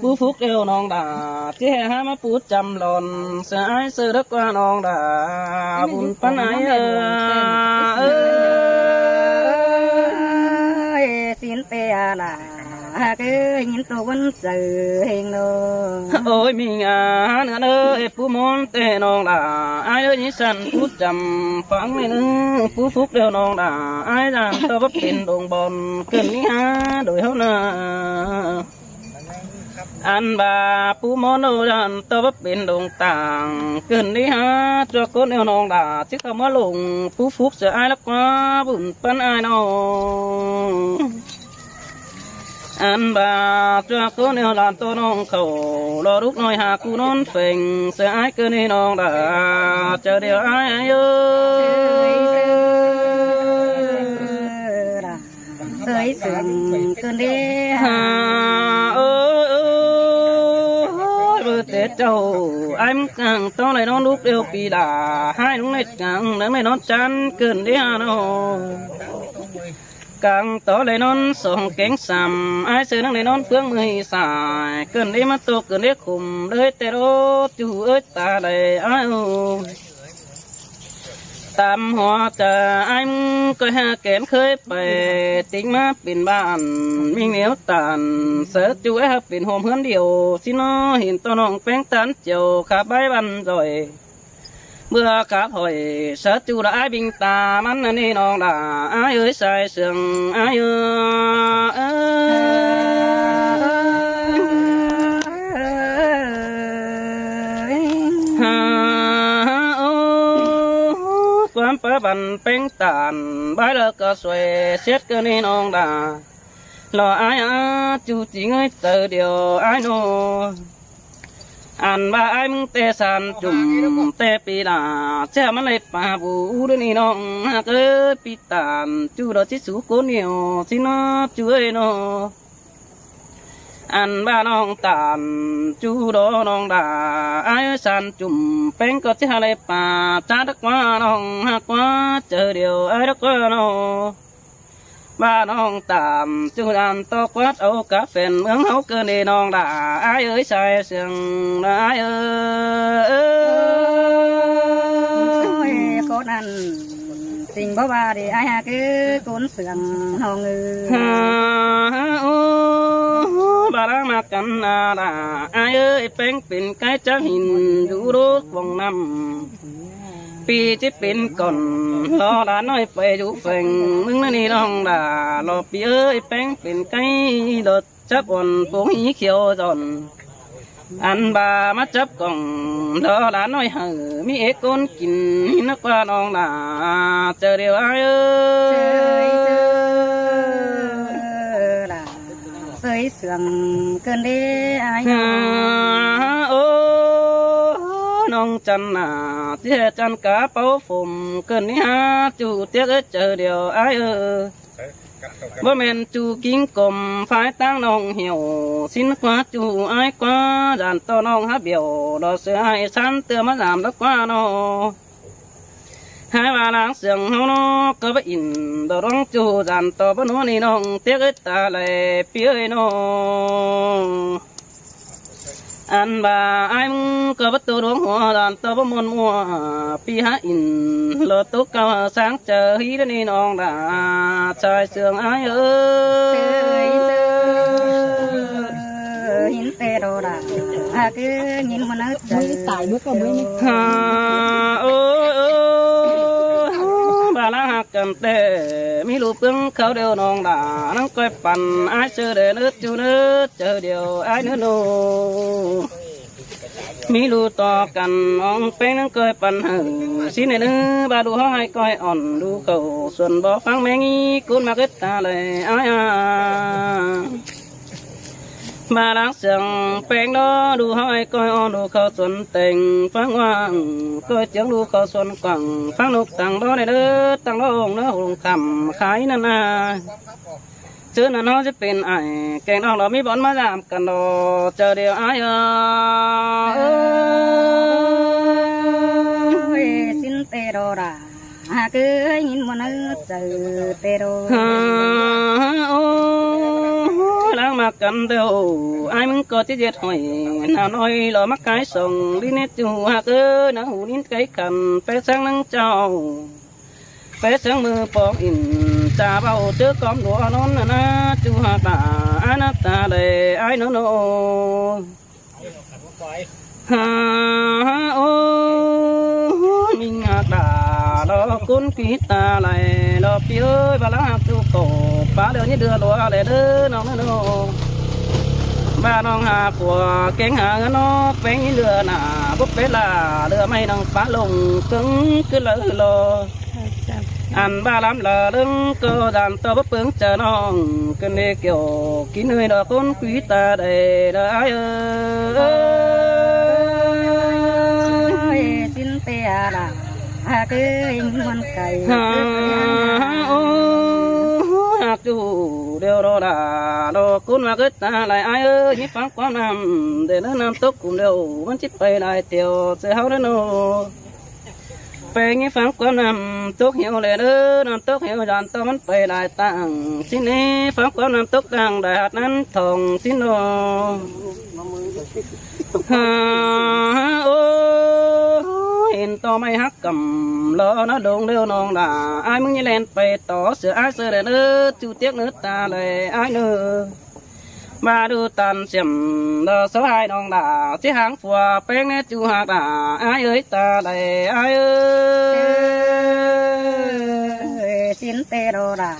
ปูฟุกเอวน้องด่าเจ้ามาปูจำหล่อนเสียไอ้เสือรักว่าน้องด่าบุญปันไอ้สินเตอาดาเกิดยินตัววันเสือเฮงโนโอ้ยมีงานเอ้ยปูมอนเตน้องด่าไอ้เอ้ยสันปูจำฟังไม่นึงปูฟุกเดียวน้องด่าไอ้ด่านตัวเป็นดงบอลเกินนี้ฮะโดยเท่านั้นอันบาปูมอนดันตัวเป็นดงต่างเกินนี้ฮะตัวคนเดียวน้องด่าที่เขามาลงปูฟุกจะไอ้ละกว่าบุญปันไอ้น้องอันบาตัวคนเดียวดันตัวน้องเขารอรุกน้อยหากูนอนเฟ่งเสียไอ้เกินนี้น้องด่าเจอเดียวไอ้เยเสยเสื่อมเกินเดียเตะเจ้าไอ้มึงกังต้องไหนน้องลูกเดียวปีดาให้น้องในกังนั่งในนอนจันเกินเดียวน้องกังต่อเลยนอนสองแกงซ้ำไอ้เสือนั่งในนอนเฟื่องมือสายเกินได้มาตกเกินได้ขุมเลยแต่รถจู่เอ้ยตาเลยไอ้ตามหัวใจไอ้มึงก็หาแกนเคยไปติงมาเป็นบ้านมีเหนียวตันเสือจูไอ้เป็นโฮมเพื่อนเดียวสิน้อเห็นตัวน้องแป้งตันเจียวขาใบบันจ่อยเมื่อขาถอยเสือจูละไอ้บิงตามันนี่น้องด่าไอ้เอ้ยใส่เสื่องไอ้ văn bánh tàn bái lơ cờ xuề xét cơ ni nong đà lo ai á chú chỉ ngơi từ điều ai nô anh ba ai mưng tê san chùm tê pi đà che mà lấy pa vũ đứa ni nong cơ pi tàn chú đó chỉ số cố nhiều xin nó chú ơi nó anh ba nong tàn chú đó nong đà ai san chùm bánh có chỉ hai lấy pa cha đất quá nong quá chờ điều ai đất quá nó ba nong tạm chú đàn to quát ấu cá phèn mướn hấu cơ đi nong đà ai ơi sai sừng ai ơi con ăn tình bố ba thì ai ha cứ cuốn sườn hò ngư bà đã mặc cắn đà ai ơi bánh pin cái trắng hình rú đốt vòng năm pi chỉ pin còn lo đã nói về rú phèn mưng ni nong đà lo pi ơi bánh pin cái đợt chấp còn phố hí khiêu giòn anh bà mắt chấp còn lo đã nói hở mi ế con kín nó qua nong đà chờ điều ai ơi sơi sườn cơn đê ai nong chân tia chân cá bao phùm cơn ní ha chú tiếc ơi chờ điều ai bố men chú kính cồm phải tăng nong hiểu xin quá chú ai quá dàn to nong hát biểu đó sẽ ai sẵn tưa mắt giảm đó quá nó hai bà láng sườn hông nó có bất in đồ đóng chú dàn to bất nó ni nong tiếc ơi ta lại phía nó anh bà ai có bất tu đuống hoa đàn to bất môn mua pi há in lợt tốt cao sáng chờ hí đến ni nong đã trai sườn ai ơi hiến tê đồ đã cứ nhìn mà nó tải bước vào bên bà lá hạt cầm tê mi lụp cứng khâu đều nong đã nắng coiปั่นai chơi để nước chú nước chờ điều ai nữa nô mi lù to cần ông pe nắng coiปั่นhử xin này nữa bà đu hai coi ỏn đu cầu xuân bó phăng mẹ nghi cún mà kết ta lời ai bà láng sườn bánh đó đu hai coi on đu khâu xuân tình phăng hoàng coi tiếng đu khâu xuân quẳng phăng lục tàng đó này đứa tàng đó hồng nó hồng khẩm khái nè nè chứ là nó sẽเป็นai kèn đó nó mi bón mà giảm cần đồ chờ điều ai xin tê đồ đã cứ nhìn mà nó chờ tê đồ đang mặc cần đều ai muốn có chiếc diệt hỏi nào nói lo mắc cái sòng đi nét chu hạ cơ nó hủ nín cái cần phải sáng nắng trào phải sáng mưa bom in trà bao trước con đũa nón na chu hạ bà ai nát ta để ai nó nô ha ô mình hạ đà đó cún quý ta lại đó phía ơi bà lá hạt chu cổ bà đều như đưa lúa để đưa nó nó bà nong hà của cánh hà nó bén như đưa nà bốc bế là đưa mây nong phá lồng cứng cứ lỡ lò ăn ba lắm là đứng cơ đàn to bốc bướng chờ nong cơn đi kiểu kín nơi đó cún quý ta để đó ai ơi xin tê là cứ muốn cày chú đều đó là đó cún mà kết ta lại ai ơi nhịp phán quá nằm để nó nằm tốt cũng đều vẫn chít bay lại tiêu sẽ hao đến nô về nhịp phán quá nằm tốt hiểu lệ đỡ nằm tốt hiểu dàn to vẫn bay lại tặng xin đi phán quá nằm tốt đang đại hạt nắn thòng xin nô hiện to mày hắc cầm lo nó đồn đều non là ai muốn như lên về tỏ sửa ai sửa để nữa chú tiếc nữa ta lại ai nữa mà đưa tàn xiêm đó số hai non là chiếc hàng phùa bén nét chú hạt là ai ơi ta lại ai ơi xin tê đồ đã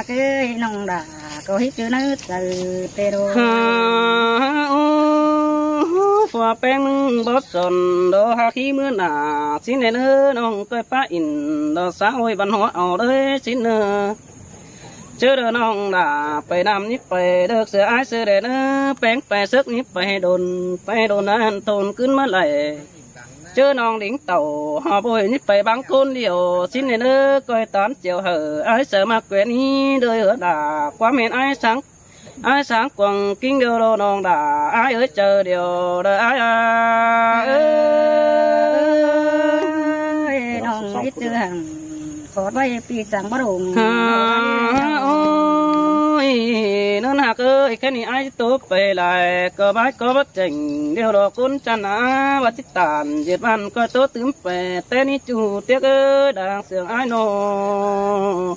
cứ nông đã có hít chữ nó từ tê đồ phò bén bót sòn đó hà khí mưa nà xin này nữa nong coi pa in đó xã hội văn hóa ở đây xin nữa chưa được nong đã phải nằm nhíp phải được sửa ai sửa để nữa bén phải sức nhíp phải đồn ăn tồn cứ mất lại chưa nong đỉnh tàu họ bồi nhíp phải băng côn điều xin này nữa coi tán chiều hở ai sợ mà quen đi đời ở đã quá mệt ai sáng quăng kinh điều đồ nong đã ai ơi chờ điều đời ai ơi nong ít chưa hàng có bay pi sáng bắt đầu ôi nó hạc ơi cái này ai tốt về lại có bái có bất trình điều đó côn chăn á và chích tàn diệt văn coi tốt tướng về tên đi chủ tiếc ơi đang sướng ai nô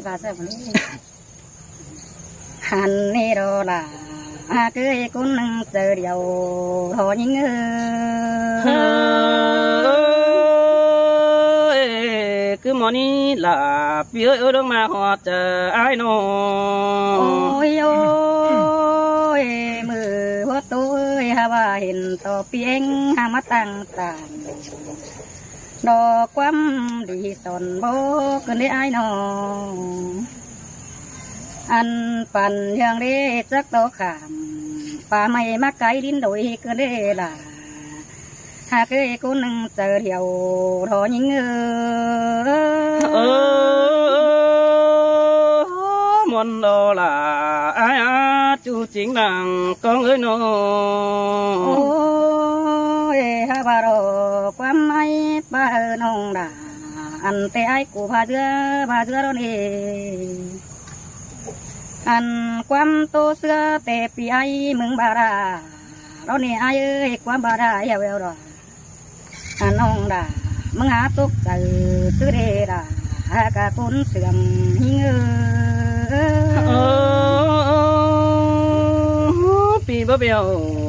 và sao vậy hắn đi đó là cưới cũng nâng chờ điều thôi những cứ món đi là phía ở đâu mà họ chờ ai nô ôi ôi mưa hoa tôi ha ba hình to pieng ha mắt tăng tàn đò quắm đi sòn bó cơn đi ai nô ăn phần hương đi chắc to khảm bà mày mắc cái đến đổi cơn đi là hà cái cô nâng chờ điều đó những món đó là ai chú chính làng con ơi nó ôi ha bà đồ quá may bà nông đã ăn tê ai của bà dưa đó nè ăn quăm tô xưa tê pi ai mừng bà ra đó nè ai ơi quăm bà ra heo heo rồi ăn nông đã mừng há túc từ xứ đề đã cả con sườn hiên pi bơ bèo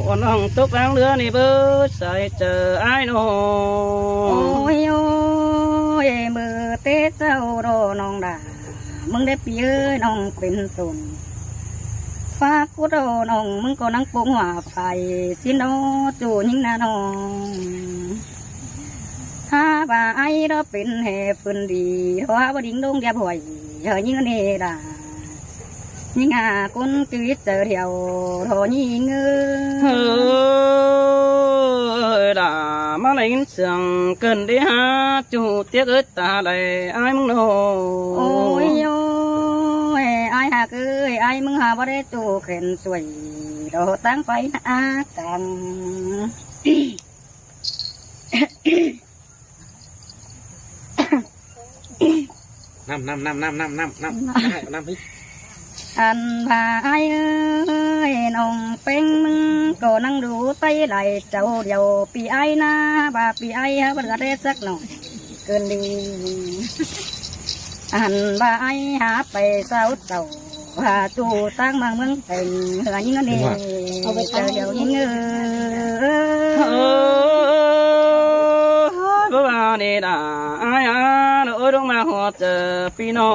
on hong túc ăn lứa này bơ sai chờ ai nô ôi ôi mưa tết sau đồ nông đã mừng đẹp pi ơi nôngเป็นตุนฟ้ากูโดนองมึงก็นั่งปงหัวไปสิโนจูยิ่งนาน้องฮาบ่าไอ้เราเป็นเหตุปืนดีเพราะว่าดิ่งดงเดียบหวยเฮยยิ่งเนดายิ่งหาคนชีวิตเจอเดียวโทยิ่งđã mà lấy sương cần đi ha chủ tiếc ơi ta lại ai mong nô ôi ôi ai hà ơi ai mong hà bao đây chủ khen sủi đồ tăng phải na càng năm hít anh và ai ơi nông bên mưng cô năng đủ tay lại châu điều pi ai na bà pi ai ha bất gạt sắc nọ cơn đi anh và ai háไปsao tàu và chủ tăng mang mưng tình là những này chờ điều những bố bà này đã ai nữa đâu mà họ chờ phi nó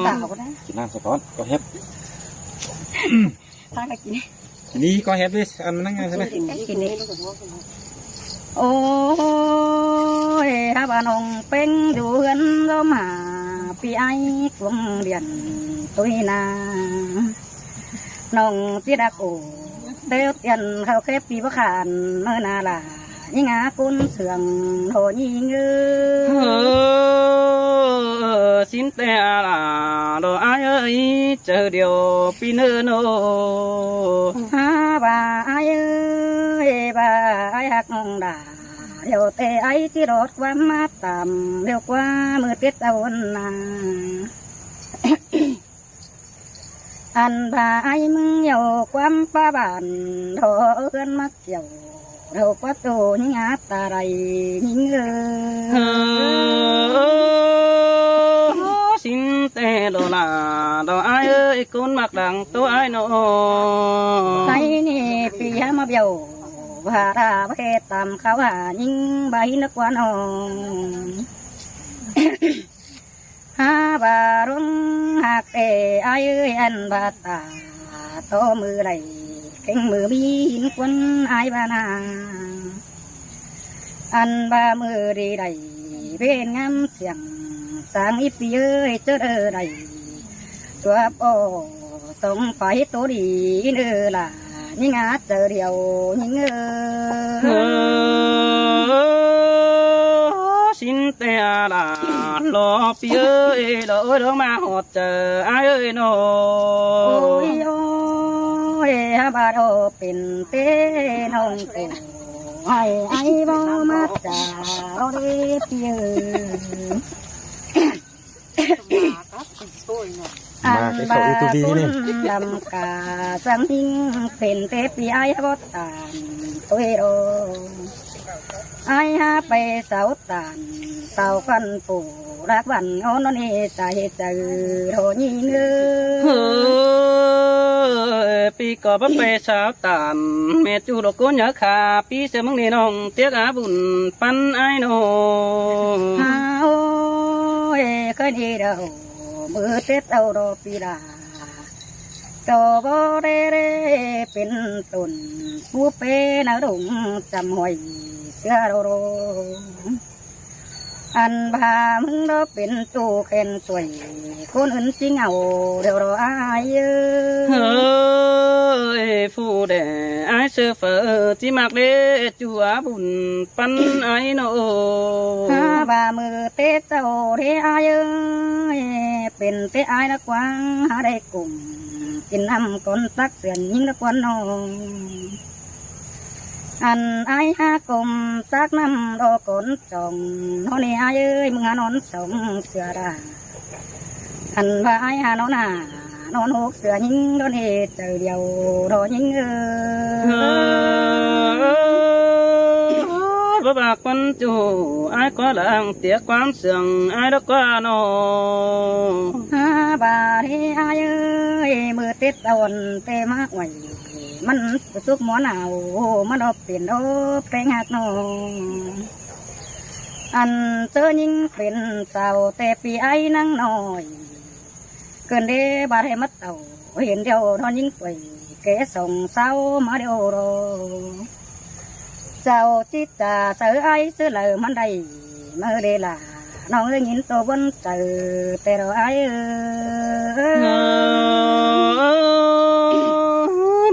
tàu đấy chị Nam sẽ có hép ta cái gì đi có hép đi ăn nó ngay thế này ôi ha bà nông bên dù gần đó mà pi ai cũng điện tôi na nông tiết đặc ủ đeo tiền khao khép pi bắc hàn mơ na là những ngã côn sườn hồ nhi ngư xin te là đồ ai ơi chờ điều pi nơ nô ha bà ai ơi bà ai hạc nông đà điều tê ấy chỉ đốt qua mát tạm điều qua mưa tiết tàu na anh bà ai mừng nhiều quăm pa bản thọ gần mắt dầu đâu có tù những ngã ta đầy những xin te đồ là đồ ai ơi con mặc đằng tô ai nô tay nè pì ha mà dầu và ra về tạm khảo hà những bài nước quan hồng ha bà rung hạt ai ơi anh bà ta โตมือไหลเข่งมือมีหินควันอายบานาอันบามือดีใดเป็นงามเสียงสางอีปีเอ้ยเจอใดตัวโอส่งไฟตัวดีเนื้อล่ะยิ่งอาเจอเดียวยิ่งxin tè là lo phía lỡ đó mà họ chờ ai ơi nó โอ้ยโอ้ยบาดโอเป็นเต้น้องกูให้ไอ้บ่มาจ่าเราได้เพียอันบาคุณดำกาสังหิงเป็นเตปีไอ้บ่ตานตัวโรไอ้หาไปเสาตานเสากันปู่รักวันอ่อนนี่ใจเจอโรยิงปีก็บ่ไปสาวตานแม่จูดอกโกนยาขาปีเสมึงนี่น้องเตียกอาบุญปันไอ้น้อง โอ้ยเคยดีเด้อมือเต็ดเอาดอกปีลาโตบ่ได้เป็นตุนผู้เป็นดงจำหอยเสือโรอันพามึงเราเป็นตู้เข็นสวยคนอื่นจริงเอาเดี๋ยวเราอายเฮ้ยฟูเดไอเสือเฟอที่มักเดจัวบุญปันไอโนบามือเตะเจ้าเทอายเป็นเตะอายนักวางหาได้กลุ่มกินน้ำก้นตักเสียนยิ่งนักวันน้องอันไอ้หากลมตักน้ำดอกกนจ่องนอนนี่ไอ้มึงหานอนสองเสือดาอันว่าไอ้หานอนนอนหกเสือยิงโดนเหตุเจอเดียวรอยิงบ่บากคนจูไอ้ก็หลังเตียความเสื่องไอ้ดอกว่าน้อง บาที่ไอ้มือติดตอนเตมากไว้มันสุกหมอนเอามันอบเปลี่ยนอบเพลงหักน้องอันเจอยิ่งเป็นสาวแต่ปีไอ้นั่งน้อยเกินเดบาให้มัดเต่าเห็นเดียวทอนยิ่งไปแกส่งสาวมาเดียวรอเจ้าจิตจ่าเสือไอ้เสือเหลือมันได้เมื่อเดล่ะน้องเอ้ยยินตัวบนเจอแต่เราไอ้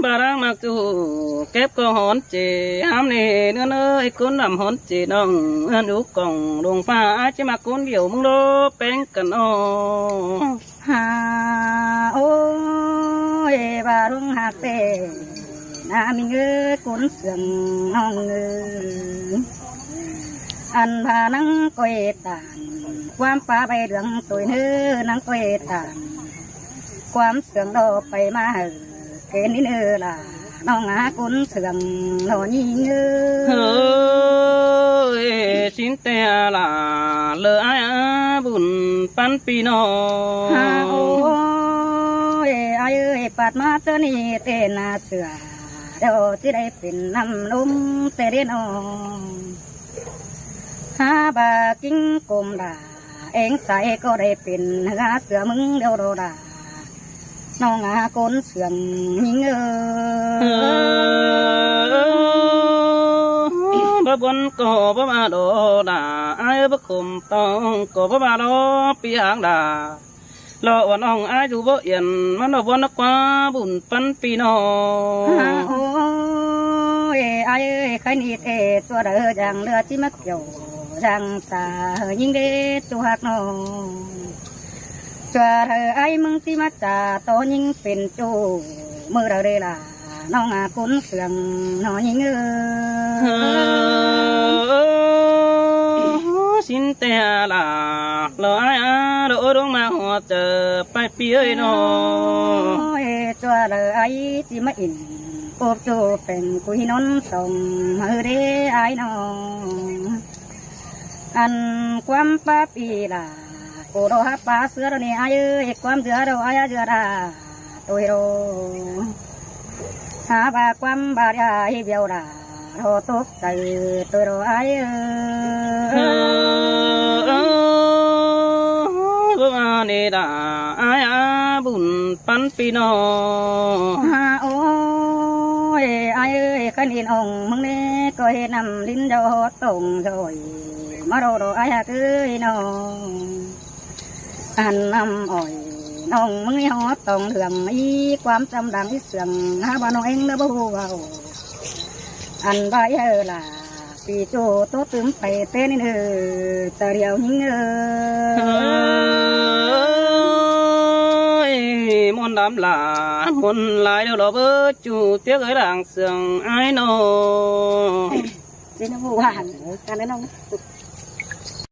บารางมักจูเก็บก็หอนเจหามนี่เนื้อเนื้อคนนำหอนเจน้องเอื้อนอุกกล่องลงฟ้าจะมาคนเดียวมึงโลเป็นกันอ๋อฮาโอ้ยบารุงหักเตนามิเงือกุนเสื่อมน้องเงืออันพานังก้อยตานความฟ้าใบเหลืองตัวเนื้อนังก้อยตานความเสื่อมดอกไปมาเกณฑ์นี่เนื้อล่ะน้องหากุนเสื่อมหน่อยิงเงือเฮ้ยสินเตะล่ะเลอไอ้บุญปันปีน้องโอ้ยไอ้ปัดมาเจอนี่เตนาเสือเดี๋ยวที่ได้เป็นน้ำนุ่มเตเรนองหาบากิ้งกลมด่าเองใส่ก็ได้เป็นเนื้อเสือมึงเดี๋ยวโรดาน้องอาคนเสื่อมยิงบ่บนก็บ่มาโดดาไอ้บ่คุมต้องก็บ่มาโดปีหางดารอวันน้องไอ้อยู่บ่เอียนมันบ่นักกว่าบุญปันปีน้องโอ้ยไอ้ใครนี่เตตัวเดือจังเลือที่มักเกี่ยวจังสายิงเดตัวหักน้องชัวเธอไอ้มึงที่มาจ่าโตยิงเป็นจูมือเราเดล่ะน้องอาคุณเสื่อมน้องยิงสินเตะล่ะเราไอ้เราดวงมาหัวเจอไปปีเอ้ยน้องชัวเธอไอ้ที่มาอินโอบจูเป็นกุยนนส่งมือเดไอ้น้องอันความป้าปีล่ะกูรอหาปลาเสือเราเนี่ยไอ้ความเสือเราไอ้เสือดาตัวเราหาบาความบาดาให้เบียวดาเราตกใจตัวเราไอ้บ่มา เนดาอายอาบุญปันปีนอ โอ้ยไอ้เอ้ยขันอินองมึงนี่ก็เห็นนำลิ้นเจ้าตรงซอยมาโรไอ้ฮักเอ้ยน้องอันนำอ่อยน้องมึงนี่ฮอตรงเถื่องมีความจำดังที่เสื่อมหาบ้านน้องเองเด้อบ่ฮู้เว้าอันใบเออล่ะปีโจโตตึมไปเต้นนี่เออแต่เดียวหิงมนต์ดำลามนต์ลายเดี๋ยวเราเบิดจูเตี้ยเอ้ยหลังเสียงไอ้นอ เป็นผู้ว่ากันได้น้อง